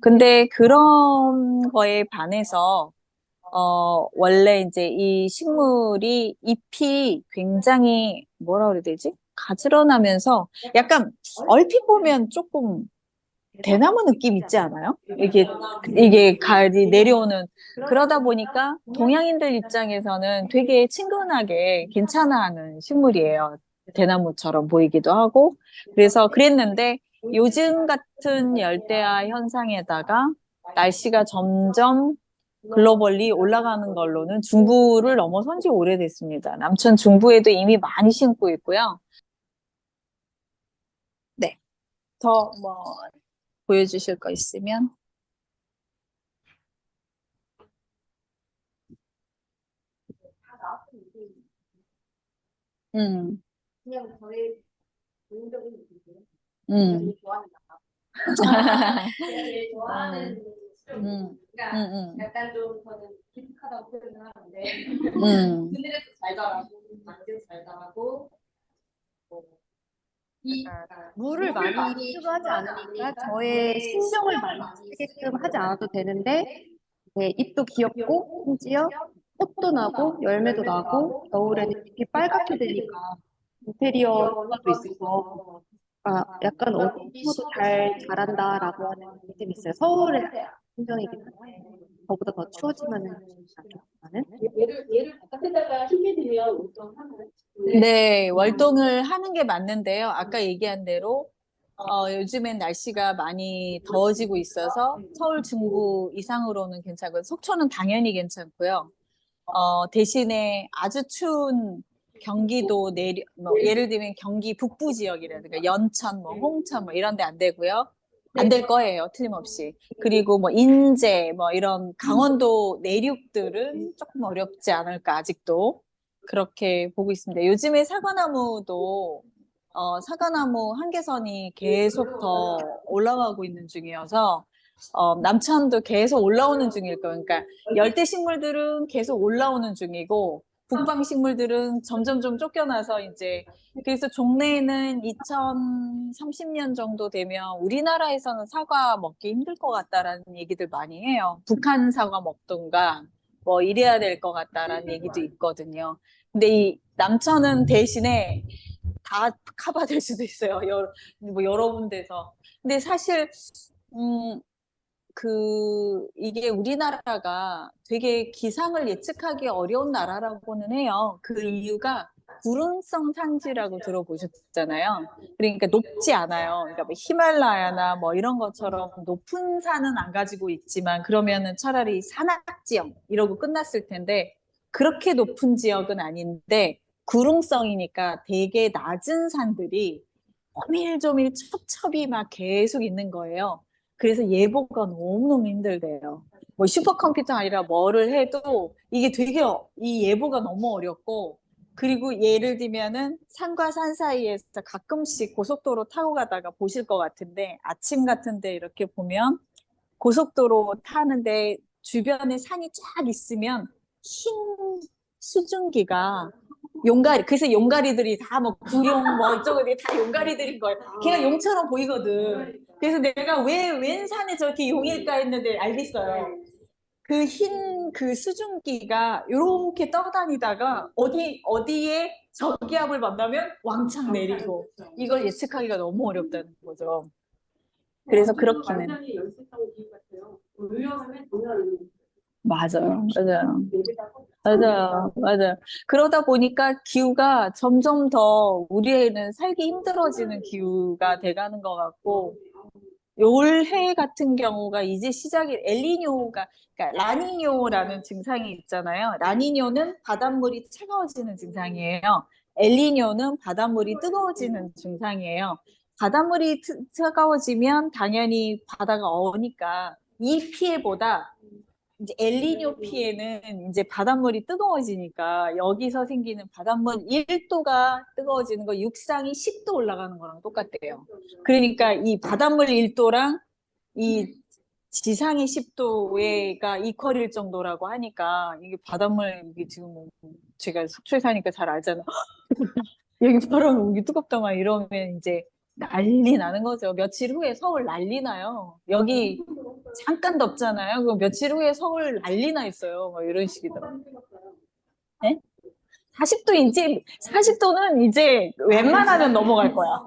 근데 그런 거에 반해서 원래 이제 이 식물이 잎이 굉장히 뭐라 그래야 되지? 가지런하면서 약간 얼핏 보면 조금 대나무 느낌 있지 않아요? 이게 가을이 내려오는 그러다 보니까 동양인들 입장에서는 되게 친근하게 괜찮아하는 식물이에요. 대나무처럼 보이기도 하고. 그래서 그랬는데 요즘 같은 열대야 현상에다가 날씨가 점점 글로벌리 올라가는 걸로는 중부를 넘어선 지 오래됐습니다. 남천 중부에도 이미 많이 심고 있고요. 네. 더 뭐 보여주실 거 있으면. 음, 그냥 저의 개인적인 느낌이에요. 음, 좋아하는 제일 좋아하는 그러니까 약간 좀 저는 기특하다고 표현을 하는데 그늘에서 잘 자라고 낮에서 잘 자라고 물을 많이 추가하지 않으니까 저의 신경을 많이 쓰게끔 하지 않아도 되는데 네, 잎도 귀엽고 심지어 꽃도 나고 열매도 나고 겨울에는 잎이 빨갛게 되니까 인테리어 효과도 있어서 약간 어디 심어도 잘 자란다라고 하는 느낌이 있어요. 서울의 풍경이기 때문에 저보다 더 추워지면은 나는 얘를 바깥에다가 심게 되면 운동하나요? 네, 월동을 하는 게 맞는데요. 아까 얘기한 대로 요즘엔 날씨가 많이 더워지고 있어서 서울 중부 이상으로는 괜찮고요. 속초는 당연히 괜찮고요. 대신에 아주 추운 경기도 예를 들면 경기 북부 지역이라든가 연천, 뭐 홍천 뭐 이런 데 안 되고요. 안 될 거예요, 틀림없이. 그리고 뭐 인제 뭐 이런 강원도 내륙들은 조금 어렵지 않을까 아직도 그렇게 보고 있습니다. 요즘에 사과나무 한계선이 계속 더 올라가고 있는 중이어서 남천도 계속 올라오는 중일 거예요. 그러니까 열대 식물들은 계속 올라오는 중이고 북방 식물들은 점점 좀 쫓겨나서 이제 그래서 종래에는 2030년 정도 되면 우리나라에서는 사과 먹기 힘들 것 같다라는 얘기들 많이 해요. 북한 사과 먹던가 뭐 이래야 될 것 같다라는 얘기도 있거든요. 근데 이 남천은 대신에 다 커버될 수도 있어요. 뭐 여러 군데서. 근데 사실 음, 이게 우리나라가 되게 기상을 예측하기 어려운 나라라고는 해요. 그 이유가 구름성 산지라고 들어보셨잖아요. 그러니까 높지 않아요. 그러니까 뭐 히말라야나 뭐 이런 것처럼 높은 산은 안 가지고 있지만 그러면은 차라리 산악지형 이러고 끝났을 텐데 그렇게 높은 지역은 아닌데 구름성이니까 되게 낮은 산들이 오밀조밀 첩첩이 막 계속 있는 거예요. 그래서 예보가 너무너무 힘들대요. 뭐 슈퍼컴퓨터 아니라 뭐를 해도 이게 되게 이 예보가 너무 어렵고 그리고 예를 들면은 산과 산 사이에서 가끔씩 고속도로 타고 가다가 보실 것 같은데 아침 같은데 이렇게 보면 고속도로 타는데 주변에 산이 쫙 있으면 흰 수증기가 그래서 용가리들이 다 뭐 구룡 뭐 이쪽들이 다 용가리들인 거예요. 걔가 용처럼 보이거든. 그래서 내가 웬 산에 저렇게 용일까 했는데 알겠어요. 그 수증기가 이렇게 떠다니다가 어디에 저기압을 만나면 왕창 내리고 이걸 예측하기가 너무 어렵다는 거죠. 그래서 그렇기는. 완전히 열쇠타고 같아요. 의료하면 동의하는 맞아요. 맞아요. 여기다 맞아요. 맞아요. 그러다 보니까 기후가 점점 더 우리에는 살기 힘들어지는 기후가 돼가는 것 같고, 올해 같은 경우가 이제 시작이 엘니뇨가 그러니까 라니뇨라는 증상이 있잖아요. 라니뇨는 바닷물이 차가워지는 증상이에요. 엘니뇨는 바닷물이 뜨거워지는 증상이에요. 바닷물이 차가워지면 당연히 바다가 어니까 이 피해보다 이제 엘니뇨 피해는 이제 바닷물이 뜨거워지니까 여기서 생기는 바닷물 1도가 뜨거워지는 거 육상이 10도 올라가는 거랑 똑같대요. 그러니까 이 바닷물 1도랑 이 지상의 10도가 이퀄일 정도라고 하니까 이게 바닷물 이게 지금 뭐 제가 속초에 사니까 잘 알잖아. 여기 바람 여기 뜨겁다 막 이러면 이제 난리 나는 거죠. 며칠 후에 서울 난리 나요. 여기 잠깐 덥잖아요. 그럼 며칠 후에 서울 난리 나 있어요. 막 이런 식이더라고요. 네? 40도 이제 40도는 이제 웬만하면 넘어갈 거야.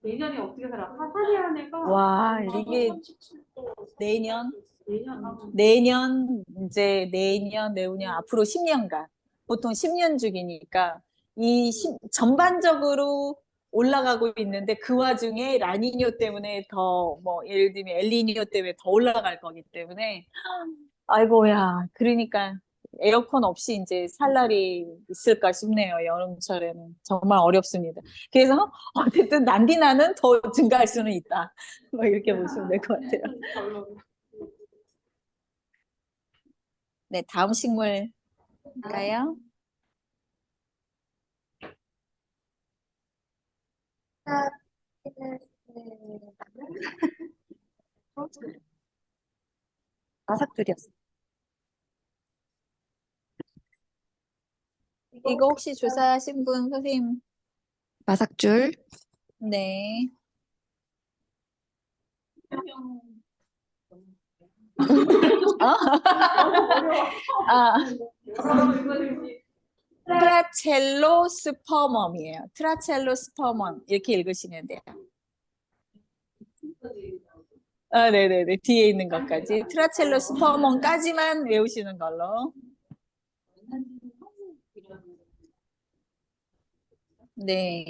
내년에 어떻게 살아? 사내 안에가 와, 이게 37도 내년 내년 하면 내년, 내후년, 앞으로 10년간. 보통 10년 주기니까, 전반적으로 올라가고 있는데, 그 와중에 라니뇨 때문에 더, 뭐, 예를 들면 엘니뇨 때문에 더 올라갈 거기 때문에, 아이고야, 그러니까 에어컨 없이 이제 살 날이 있을까 싶네요, 여름철에는. 정말 어렵습니다. 그래서, 어쨌든 난디나는 더 증가할 수는 있다. 뭐, 이렇게 보시면 될 것 같아요. 네, 다음 식물 가요. 마삭줄이었어. 이거 혹시 조사하신 분 선생님? 마삭줄. 네. 아, 트라첼로 스퍼멈이에요. 트라첼로 스퍼멈 이렇게 읽으시면 돼요. 아, 네네네. 뒤에 있는 것까지. 트라첼로 스퍼멈까지만 외우시는 걸로. 네.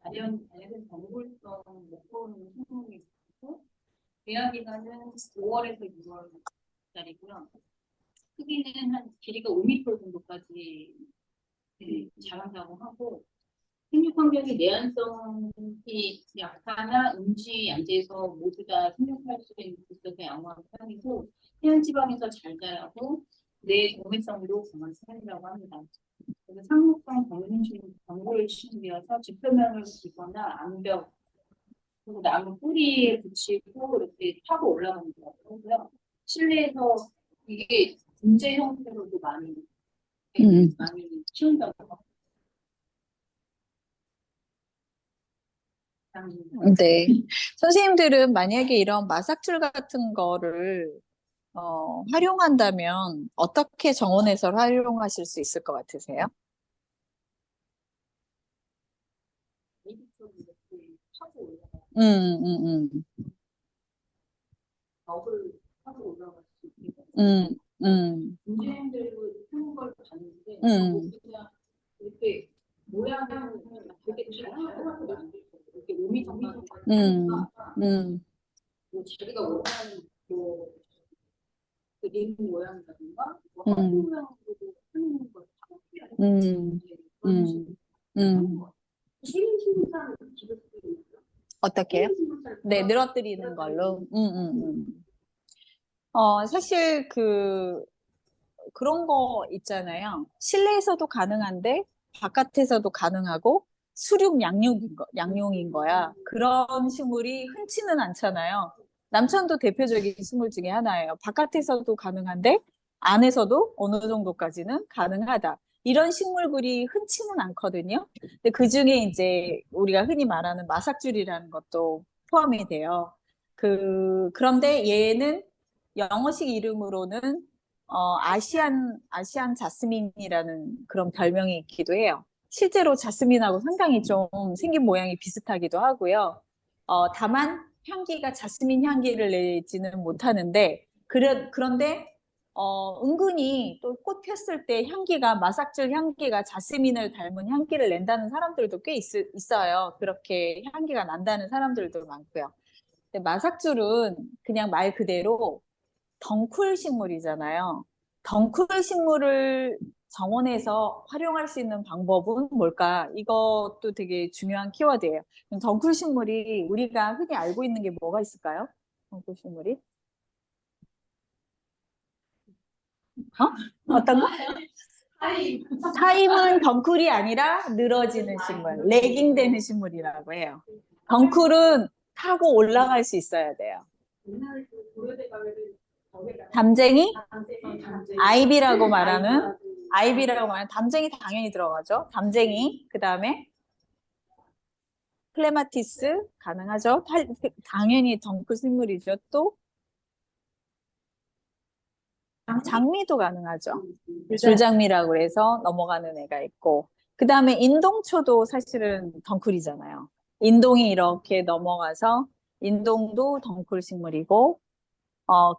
자연 정골성 목표는 성공이 있고 계약 기간은 5월에서 6월짜리고요. 크기는 한 길이가 5m 정도까지 자란다고 하고 생육 환경이 내한성이 약하나 음지 양지에서 모두 다 생육할 수 있는 곳에서 양호한 편이고 해안 지방에서 잘 자라고 내 동해성도 강한 편이라고 합니다. 그래서 상록성 경고를 치면서 지표면을 기거나 암벽 그리고 나무 뿌리에 붙이고 이렇게 타고 올라가는 것 같고요. 실내에서 이게 분재 형태로도 많이 키운다고 합니다. 네. 선생님들은 만약에 이런 마삭줄 같은 거를 활용한다면 어떻게 정원에서 활용하실 수 있을 것 같으세요? 이렇게 타고 올라가고 음. 벽을 타고 올라갈 수 있게 분재형대로 하는 걸 봤는데 그냥 이렇게 모양은 되게 다양하게 만들고 이렇게 몸이 정말 뭐 자기가 원하는 뭐 링 모양이라든가 뭐 하트 모양으로도 하는 걸 그런 식으로 생김새는 기록되어 있고요. 어떻게요? 네, 늘어뜨리는 걸로. 사실 그런 거 있잖아요. 실내에서도 가능한데 바깥에서도 가능하고 양용인 거야. 그런 식물이 흔치는 않잖아요. 남천도 대표적인 식물 중에 하나예요. 바깥에서도 가능한데 안에서도 어느 정도까지는 가능하다. 이런 식물들이 흔치는 않거든요. 근데 그 중에 이제 우리가 흔히 말하는 마삭줄이라는 것도 포함이 돼요. 그런데 얘는 영어식 이름으로는 아시안 자스민이라는 그런 별명이 있기도 해요. 실제로 자스민하고 상당히 좀 생긴 모양이 비슷하기도 하고요. 다만 향기가 자스민 향기를 내지는 못하는데, 그런데 은근히 또 꽃 폈을 때 향기가, 마삭줄 향기가 자스민을 닮은 향기를 낸다는 사람들도 꽤 있어요. 그렇게 향기가 난다는 사람들도 많고요. 근데 마삭줄은 그냥 말 그대로 덩쿨 식물이잖아요. 덩쿨 식물을 정원에서 활용할 수 있는 방법은 뭘까? 이것도 되게 중요한 키워드예요. 그럼 덩쿨 식물이 우리가 흔히 알고 있는 게 뭐가 있을까요? 덩쿨 식물이? 어떤 거? 타임은 덩쿨이 아니라 늘어지는 식물, 레깅되는 식물이라고 해요. 덩쿨은 타고 올라갈 수 있어야 돼요. 옛날 그 고려대 가면은 담쟁이? 담쟁이. 아이비라고 말하는 담쟁이 당연히 들어가죠. 담쟁이, 그 다음에 클레마티스 가능하죠. 당연히 덩쿨 식물이죠. 또 장미도 가능하죠. 줄장미라고 해서 넘어가는 애가 있고, 그 다음에 인동초도 사실은 덩쿨이잖아요. 인동이 이렇게 넘어가서 인동도 덩쿨 식물이고,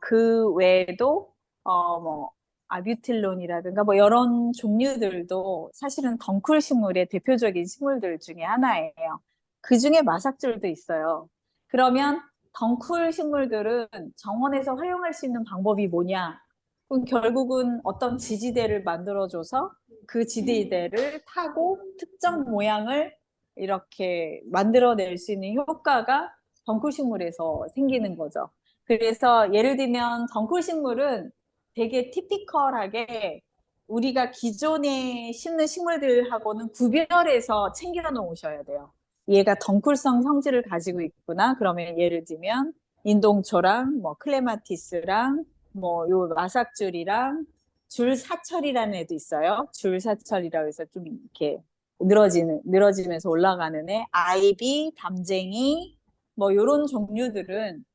그 외에도 뭐 아뷰틸론이라든가 뭐 이런 종류들도 사실은 덩쿨 식물의 대표적인 식물들 중에 하나예요. 그 중에 마삭줄도 있어요. 그러면 덩쿨 식물들은 정원에서 활용할 수 있는 방법이 뭐냐? 그럼 결국은 어떤 지지대를 만들어줘서 그 지지대를 타고 특정 모양을 이렇게 만들어낼 수 있는 효과가 덩쿨 식물에서 생기는 거죠. 그래서 예를 들면 덩쿨 식물은 되게 티피컬하게 우리가 기존에 심는 식물들하고는 구별해서 챙겨 놓으셔야 돼요. 얘가 덩쿨성 성질을 가지고 있구나. 그러면 예를 들면 인동초랑 뭐 클레마티스랑 뭐 요 마삭줄이랑 줄사철이라는 애도 있어요. 줄사철이라고 해서 좀 이렇게 늘어지면서 올라가는 애, 아이비, 담쟁이 뭐 요런 종류들은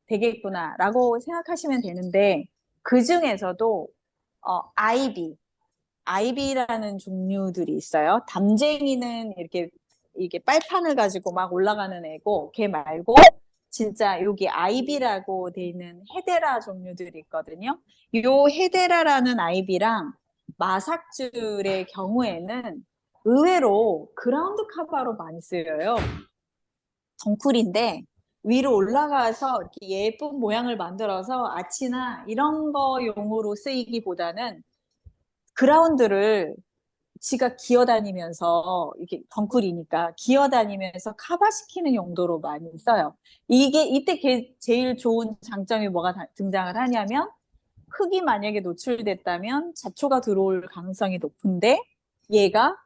되겠구나라고 생각하시면 되는데 그 중에서도 아이비라는 종류들이 있어요. 담쟁이는 이게 빨판을 가지고 막 올라가는 애고 걔 말고 진짜 여기 아이비라고 돼 있는 헤데라 종류들이 있거든요. 요 헤데라라는 아이비랑 마삭줄의 경우에는 의외로 그라운드 카바로 많이 쓰여요. 덩쿨인데 위로 올라가서 이렇게 예쁜 모양을 만들어서 아치나 이런 거 용으로 쓰이기보다는 그라운드를 지가 기어다니면서 이게 덩쿨이니까 기어다니면서 커버시키는 용도로 많이 써요. 이때 제일 좋은 장점이 뭐가 등장을 하냐면 흙이 만약에 노출됐다면 잡초가 들어올 가능성이 높은데 얘가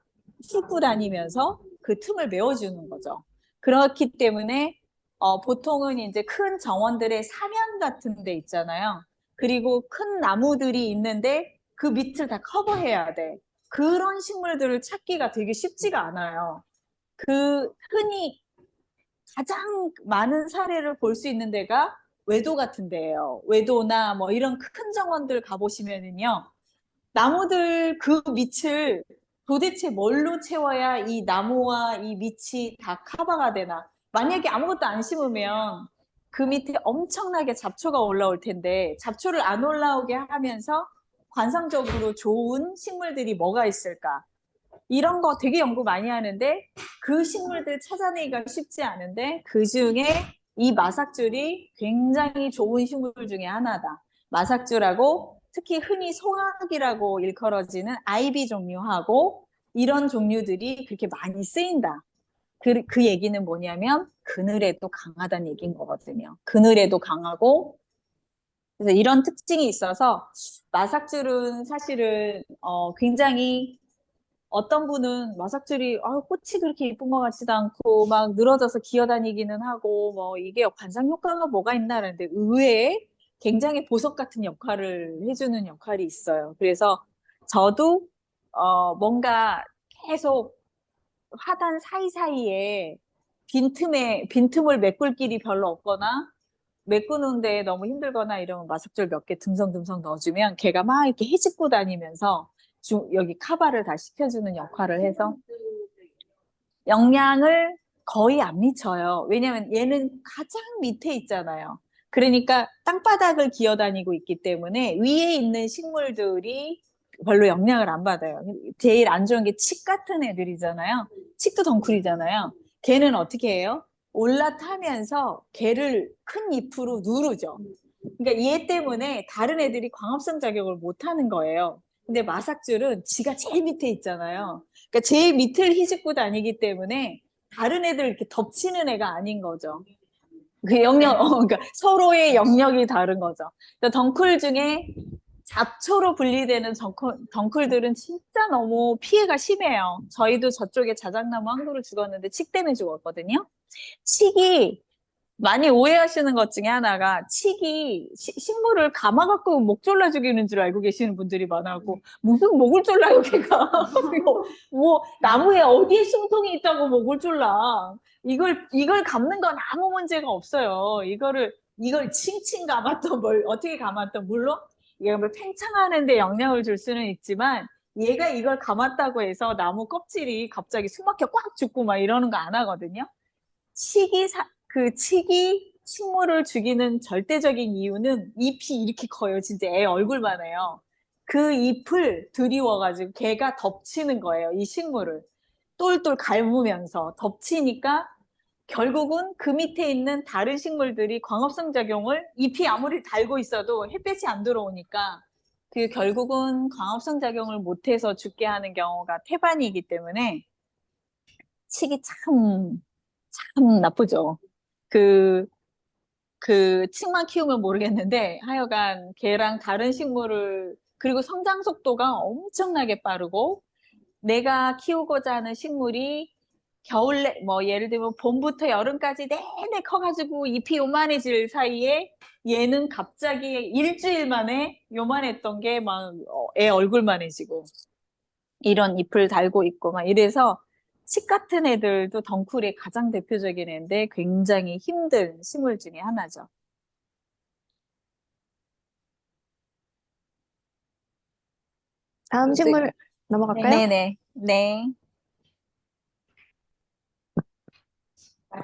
훑고 다니면서 그 틈을 메워주는 거죠. 그렇기 때문에 보통은 이제 큰 정원들의 사면 같은 데 있잖아요. 그리고 큰 나무들이 있는데 그 밑을 다 커버해야 돼. 그런 식물들을 찾기가 되게 쉽지가 않아요. 흔히 가장 많은 사례를 볼 수 있는 데가 외도 같은 데예요. 외도나 뭐 이런 큰 정원들 가보시면은요. 나무들 그 밑을 도대체 뭘로 채워야 이 나무와 이 밑이 다 커버가 되나. 만약에 아무것도 안 심으면 그 밑에 엄청나게 잡초가 올라올 텐데 잡초를 안 올라오게 하면서 관상적으로 좋은 식물들이 뭐가 있을까? 이런 거 되게 연구 많이 하는데 그 식물들 찾아내기가 쉽지 않은데 그 중에 이 마삭줄이 굉장히 좋은 식물 중에 하나다. 마삭줄하고 특히 흔히 송악이라고 일컬어지는 아이비 종류하고 이런 종류들이 그렇게 많이 쓰인다. 그 얘기는 뭐냐면 그늘에도 강하다는 얘기인 거거든요. 그늘에도 강하고 그래서 이런 특징이 있어서 마삭줄은 사실은 굉장히 어떤 분은 마삭줄이 꽃이 그렇게 예쁜 것 같지도 않고 막 늘어져서 기어다니기는 하고 뭐 이게 관상 효과가 뭐가 있나 하는데 의외에 굉장히 보석 같은 역할을 해주는 역할이 있어요. 그래서 저도 뭔가 계속 화단 사이사이에 빈틈을 메꿀 길이 별로 없거나 메꾸는데 너무 힘들거나 이러면 마석줄 몇 개 듬성듬성 넣어주면 걔가 막 이렇게 헤집고 다니면서 여기 카바를 다 시켜주는 역할을 해서 영향을 거의 안 미쳐요. 왜냐면 얘는 가장 밑에 있잖아요. 그러니까 땅바닥을 기어다니고 있기 때문에 위에 있는 식물들이 별로 영향을 안 받아요. 제일 안 좋은 게 칡 같은 애들이잖아요. 칡도 덩쿨이잖아요. 걔는 어떻게 해요? 올라타면서 걔를 큰 잎으로 누르죠. 그러니까 얘 때문에 다른 애들이 광합성 작용을 못 하는 거예요. 근데 마삭줄은 지가 제일 밑에 있잖아요. 그러니까 제일 밑을 휘젓고 다니기 때문에 다른 애들 이렇게 덮치는 애가 아닌 거죠. 그 그러니까 서로의 영역이 다른 거죠. 그러니까 덩쿨 중에 잡초로 분리되는 덩쿨들은 진짜 너무 피해가 심해요. 저희도 저쪽에 자작나무 한 그루 죽었는데 칡 때문에 죽었거든요. 칡이 많이 오해하시는 것 중에 하나가 칡이 식물을 감아갖고 목 졸라 죽이는 줄 알고 계시는 분들이 많아갖고 무슨 목을 졸라요 걔가 뭐 나무에 어디에 숨통이 있다고 목을 졸라 이걸 감는 건 아무 문제가 없어요. 이걸 칭칭 감았던 뭘 어떻게 감았던 물론 얘가 뭐 팽창하는데 영향을 줄 수는 있지만 얘가 이걸 감았다고 해서 나무 껍질이 갑자기 숨막혀 꽉 죽고 막 이러는 거 안 하거든요. 칡이 식물을 죽이는 절대적인 이유는 잎이 이렇게 커요. 진짜 애 얼굴만 해요. 그 잎을 들이워가지고 걔가 덮치는 거예요. 이 식물을. 똘똘 갈무면서 덮치니까 결국은 그 밑에 있는 다른 식물들이 광합성 작용을 잎이 아무리 달고 있어도 햇볕이 안 들어오니까 그 결국은 광합성 작용을 못해서 죽게 하는 경우가 태반이기 때문에 칡이 참 나쁘죠. 그 칡만 키우면 모르겠는데 하여간 걔랑 다른 식물을 그리고 성장 속도가 엄청나게 빠르고 내가 키우고자 하는 식물이 겨울 뭐 예를 들면 봄부터 여름까지 내내 커가지고 잎이 요만해질 사이에 얘는 갑자기 일주일 만에 요만했던 게 막 애 얼굴만해지고 이런 잎을 달고 있고 막 이래서 칡 같은 애들도 덩쿨의 가장 대표적인 애인데 굉장히 힘든 식물 중에 하나죠. 다음 식물 넘어갈까요? 네네. 네.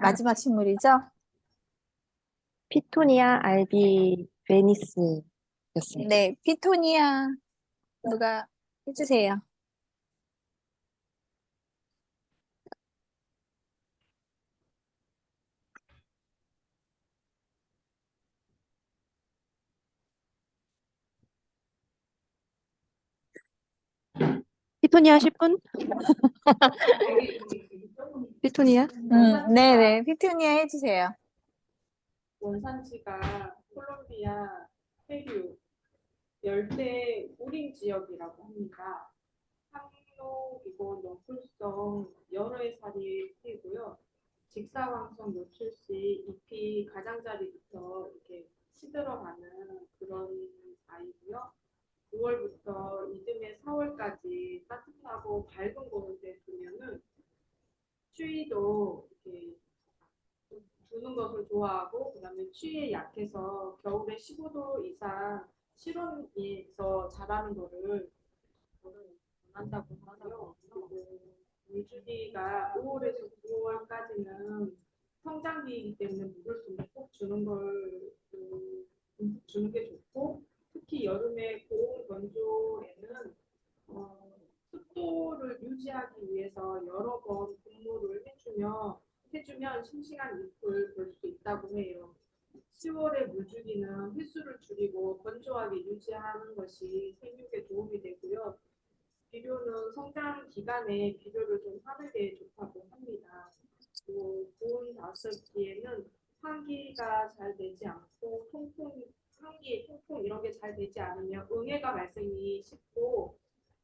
마지막 식물이죠? 피토니아 알비레니스였습니다. 네. 피토니아 누가 해주세요. 피토니아 10분? 피토니아? 네네. 피토니아 해주세요. 원산지가 콜롬비아, 페루, 열대 우림 지역이라고 합니다. 항록이고 연풀성 여러 해살이 피고요. 직사광선 노출 시 잎이 가장자리부터 이렇게 시들어가는 그런 아이고요. 5월부터 이듬해 4월까지 따뜻하고 밝은 곳에 두면은 추위도 이렇게 두는 것을 좋아하고 그다음에 추위에 약해서 겨울에 15도 이상 실온에서 자라는 거를 원한다고 하고요. 그리고 물주기가 5월에서 9월까지는 성장기이기 때문에 물을 듬뿍 주는 걸 듬뿍 주는 게 좋고 특히 여름에 고온 건조에는 습도를 유지하기 위해서 여러 번 분무를 해주면 싱싱한 잎을 볼 수 있다고 해요. 10월에 물주기는 횟수를 줄이고 건조하게 유지하는 것이 생육에 도움이 되고요. 비료는 성장 기간에 비료를 좀 하는 게 좋다고 합니다. 또 고온 다섯기에는 환기가 잘 되지 않고 환기, 통풍 이런 게 잘 되지 않으면 응애가 발생이 쉽고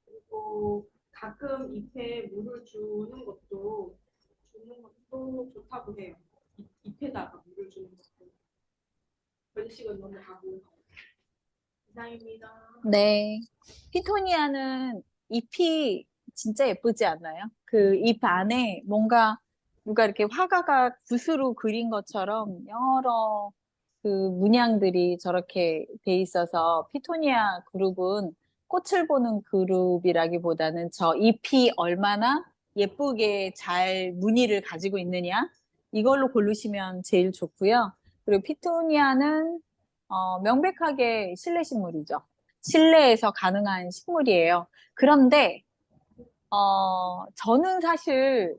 그리고 가끔 잎에 물을 주는 것도 좋다고 해요. 잎에다가 물을 주는 것도. 번식은 너무 하고 이상입니다. 네. 피토니아는 잎이 진짜 예쁘지 않나요? 그 잎 안에 뭔가 누가 이렇게 화가가 붓으로 그린 것처럼 여러 그 문양들이 저렇게 돼 있어서 피토니아 그룹은 꽃을 보는 그룹이라기보다는 저 잎이 얼마나 예쁘게 잘 무늬를 가지고 있느냐 이걸로 고르시면 제일 좋고요. 그리고 피토니아는 명백하게 실내 식물이죠. 실내에서 가능한 식물이에요. 그런데 저는 사실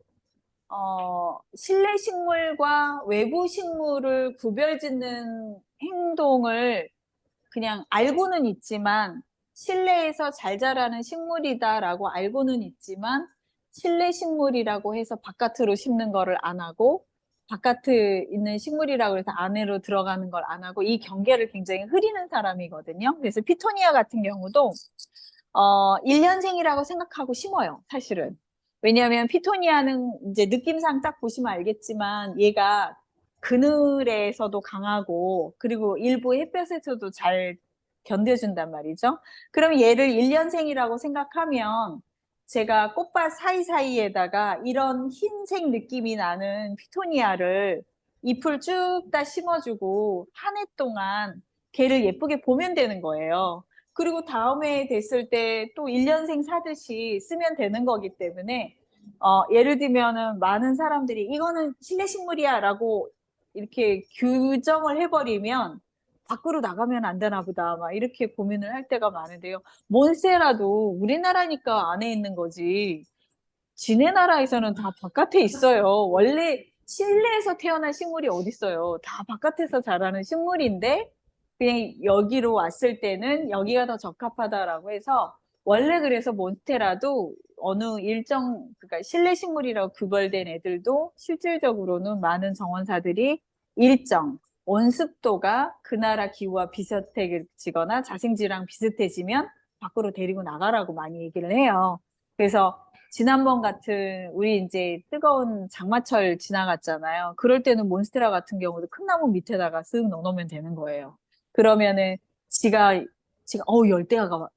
실내 식물과 외부 식물을 구별짓는 행동을 그냥 알고는 있지만 실내에서 잘 자라는 식물이다라고 알고는 있지만 실내 식물이라고 해서 바깥으로 심는 거를 안 하고 바깥에 있는 식물이라고 해서 안으로 들어가는 걸 안 하고 이 경계를 굉장히 흐리는 사람이거든요. 그래서 피토니아 같은 경우도 1년생이라고 생각하고 심어요, 사실은. 왜냐하면 피토니아는 이제 느낌상 딱 보시면 알겠지만 얘가 그늘에서도 강하고 그리고 일부 햇볕에서도 잘 견뎌준단 말이죠. 그럼 얘를 1년생이라고 생각하면 제가 꽃밭 사이사이에다가 이런 흰색 느낌이 나는 피토니아를 잎을 쭉 다 심어주고 한 해 동안 걔를 예쁘게 보면 되는 거예요. 그리고 다음에 됐을 때 또 1년생 사듯이 쓰면 되는 거기 때문에 예를 들면은 많은 사람들이 이거는 실내 식물이야 라고 이렇게 규정을 해버리면 밖으로 나가면 안 되나 보다 막 이렇게 고민을 할 때가 많은데요. 몬스테라도 우리나라니까 안에 있는 거지. 지네 나라에서는 다 바깥에 있어요. 원래 실내에서 태어난 식물이 어디 있어요? 다 바깥에서 자라는 식물인데 그냥 여기로 왔을 때는 여기가 더 적합하다라고 해서 원래 그래서 몬스테라도 어느 일정 그러니까 실내 식물이라고 구별된 애들도 실질적으로는 많은 정원사들이 일정 온습도가 그 나라 기후와 비슷해지거나 자생지랑 비슷해지면 밖으로 데리고 나가라고 많이 얘기를 해요. 그래서 지난번 같은 우리 이제 뜨거운 장마철 지나갔잖아요. 그럴 때는 몬스테라 같은 경우도 큰 나무 밑에다가 쓱 넣어놓으면 되는 거예요. 그러면은 지가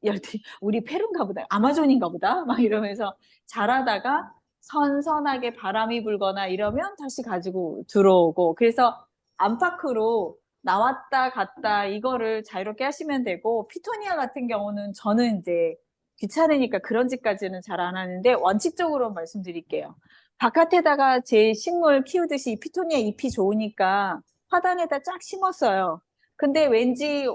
열대 우리 페루인가 보다 아마존인가 보다 막 이러면서 자라다가 선선하게 바람이 불거나 이러면 다시 가지고 들어오고 그래서 안팎으로 나왔다 갔다 이거를 자유롭게 하시면 되고 피토니아 같은 경우는 저는 이제 귀찮으니까 그런 짓까지는 잘 안 하는데 원칙적으로 말씀드릴게요. 바깥에다가 제 식물 키우듯이 피토니아 잎이 좋으니까 화단에다 쫙 심었어요. 근데 왠지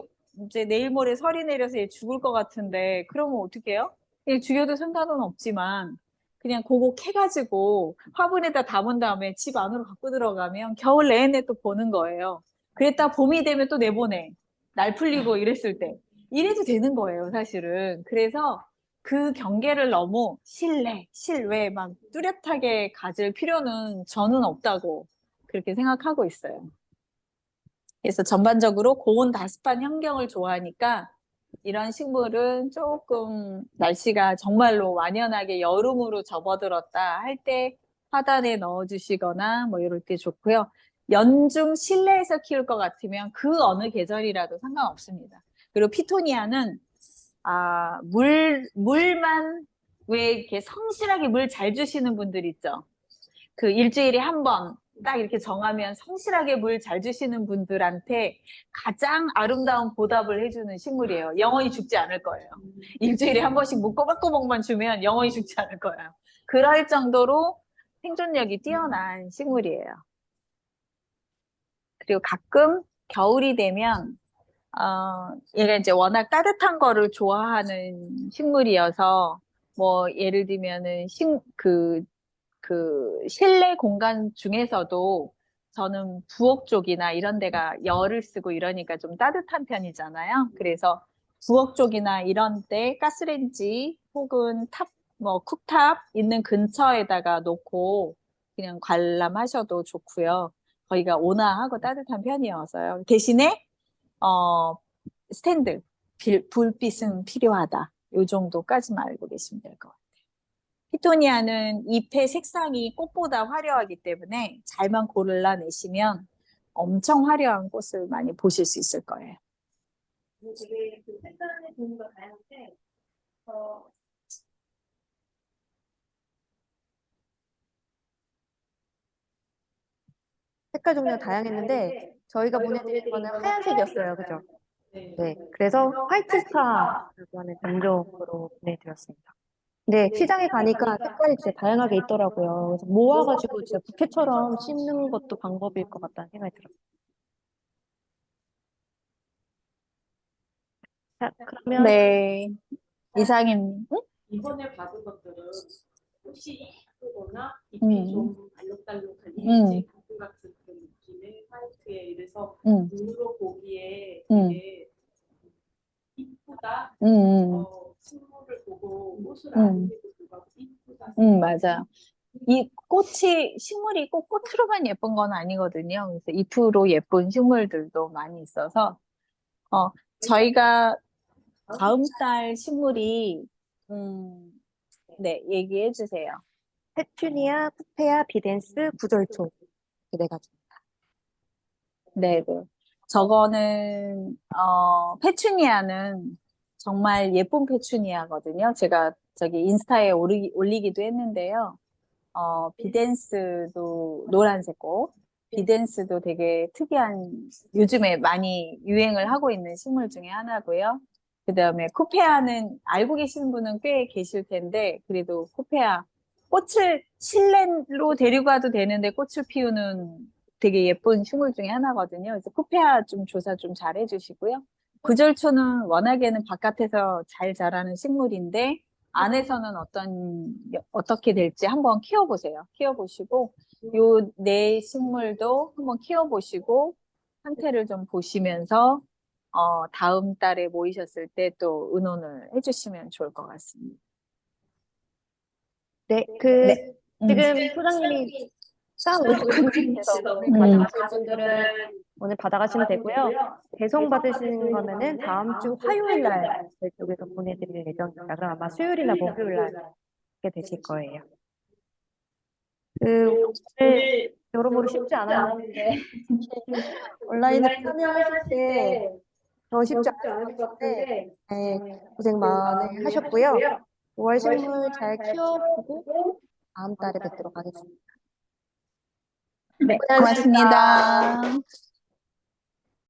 이제 내일 모레 설이 내려서 얘 죽을 것 같은데 그러면 어떻게 해요? 그냥 죽여도 상관은 없지만 그냥 그거 캐가지고 화분에다 담은 다음에 집 안으로 갖고 들어가면 겨울 내내 또 보는 거예요. 그랬다 봄이 되면 또 내보내. 날 풀리고 이랬을 때. 이래도 되는 거예요, 사실은. 그래서 그 경계를 너무 실내, 실외 막 뚜렷하게 가질 필요는 저는 없다고 그렇게 생각하고 있어요. 그래서 전반적으로 고온 다습한 환경을 좋아하니까 이런 식물은 조금 날씨가 정말로 완연하게 여름으로 접어들었다 할 때 화단에 넣어주시거나 뭐 이럴 때 좋고요. 연중 실내에서 키울 것 같으면 그 어느 계절이라도 상관없습니다. 그리고 피토니아는 물만 왜 이렇게 성실하게 물 잘 주시는 분들 있죠. 그 일주일에 한 번 딱 이렇게 정하면 성실하게 물 잘 주시는 분들한테 가장 아름다운 보답을 해주는 식물이에요. 영원히 죽지 않을 거예요. 일주일에 한 번씩 뭐 꼬박꼬박만 주면 영원히 죽지 않을 거예요. 그럴 정도로 생존력이 뛰어난 식물이에요. 그리고 가끔 겨울이 되면 얘가 이제 워낙 따뜻한 거를 좋아하는 식물이어서 뭐 예를 들면은 그 실내 공간 중에서도 저는 부엌 쪽이나 이런 데가 열을 쓰고 이러니까 좀 따뜻한 편이잖아요. 그래서 부엌 쪽이나 이런 데 가스레인지 혹은 뭐 쿡탑 있는 근처에다가 놓고 그냥 관람하셔도 좋고요. 거기가 온화하고 따뜻한 편이어서요. 대신에 어, 스탠드, 불빛은 필요하다. 요 정도까지만 알고 계시면 될 것 같아요. 피토니아는 잎의 색상이 꽃보다 화려하기 때문에 잘만 골라내시면 엄청 화려한 꽃을 많이 보실 수 있을 거예요. 되게 그 색깔의 종류가 다양한데 어, 색깔 종류가 다양했는데 저희가 보내드린 거는 하얀색이었어요. 그죠? 네. 그래서 화이트 스타라고 하는 종족으로 보내드렸습니다. 근데 시장에 가니까 색깔이 진짜 다양하게 있더라고요. 그래서 모아가지고 진짜 부케처럼 심는 것도 방법일 것 같다는 생각이 들었어요. 자, 그러면 네, 이상님. 응? 이번에 받은 것들은 혹시 예쁘거나 잎이 음. 좀 알록달록한 음. 이미지 가구 같은 그런 느낌의 화이트에 이래서 응, 눈으로 보기에 응. 되게 이쁘다. 응, 식물을 보고 꽃을 응. 아는데도 불구하고 이쁘다. 응, 맞아요. 이 꽃이, 식물이 꼭 꽃으로만 예쁜 건 아니거든요. 그래서 잎으로 예쁜 식물들도 많이 있어서, 어, 저희가 다음 달 식물이, 네, 얘기해 주세요. 페추니아, 푸페아, 비덴스, 구절초 이렇게 네 가지. 네, 네. 저거는, 페추니아는 정말 예쁜 페추니아거든요. 제가 저기 인스타에 올리기도 했는데요. 비덴스도 노란색 꽃, 비덴스도 되게 특이한, 요즘에 많이 유행을 하고 있는 식물 중에 하나고요. 그 다음에 코페아는 알고 계시는 분은 꽤 계실 텐데, 그래도 코페아, 꽃을 실내로 데리고 가도 되는데 꽃을 피우는 되게 예쁜 식물 중에 하나거든요. 그래서 코페아 좀 조사 좀 잘 해주시고요. 구절초는 워낙에는 바깥에서 잘 자라는 식물인데, 안에서는 어떻게 될지 한번 키워보세요. 키워보시고, 요 네 식물도 한번 키워보시고, 상태를 좀 보시면서, 다음 달에 모이셨을 때 또 의논을 해주시면 좋을 것 같습니다. 네, 네. 지금 소장님이 쌓아오신 분께서 오늘 받아가실 분들은 오늘 받아가시면 되고요. 배송 받으시는 거면은 다음 주 화요일 날 저희 쪽에서 보내드릴 예정입니다. 그럼 아마 수요일이나 목요일 날 이렇게 되실 거예요. 오늘 여러모로 쉽지 않았는데 온라인에 참여하실 때 더 쉽지 않을 것 같은데 고생 많이 하셨고요. 5월 식물 잘 키워보고 다음 달에 뵙도록 하겠습니다. 네, 고생하셨습니다. 고맙습니다.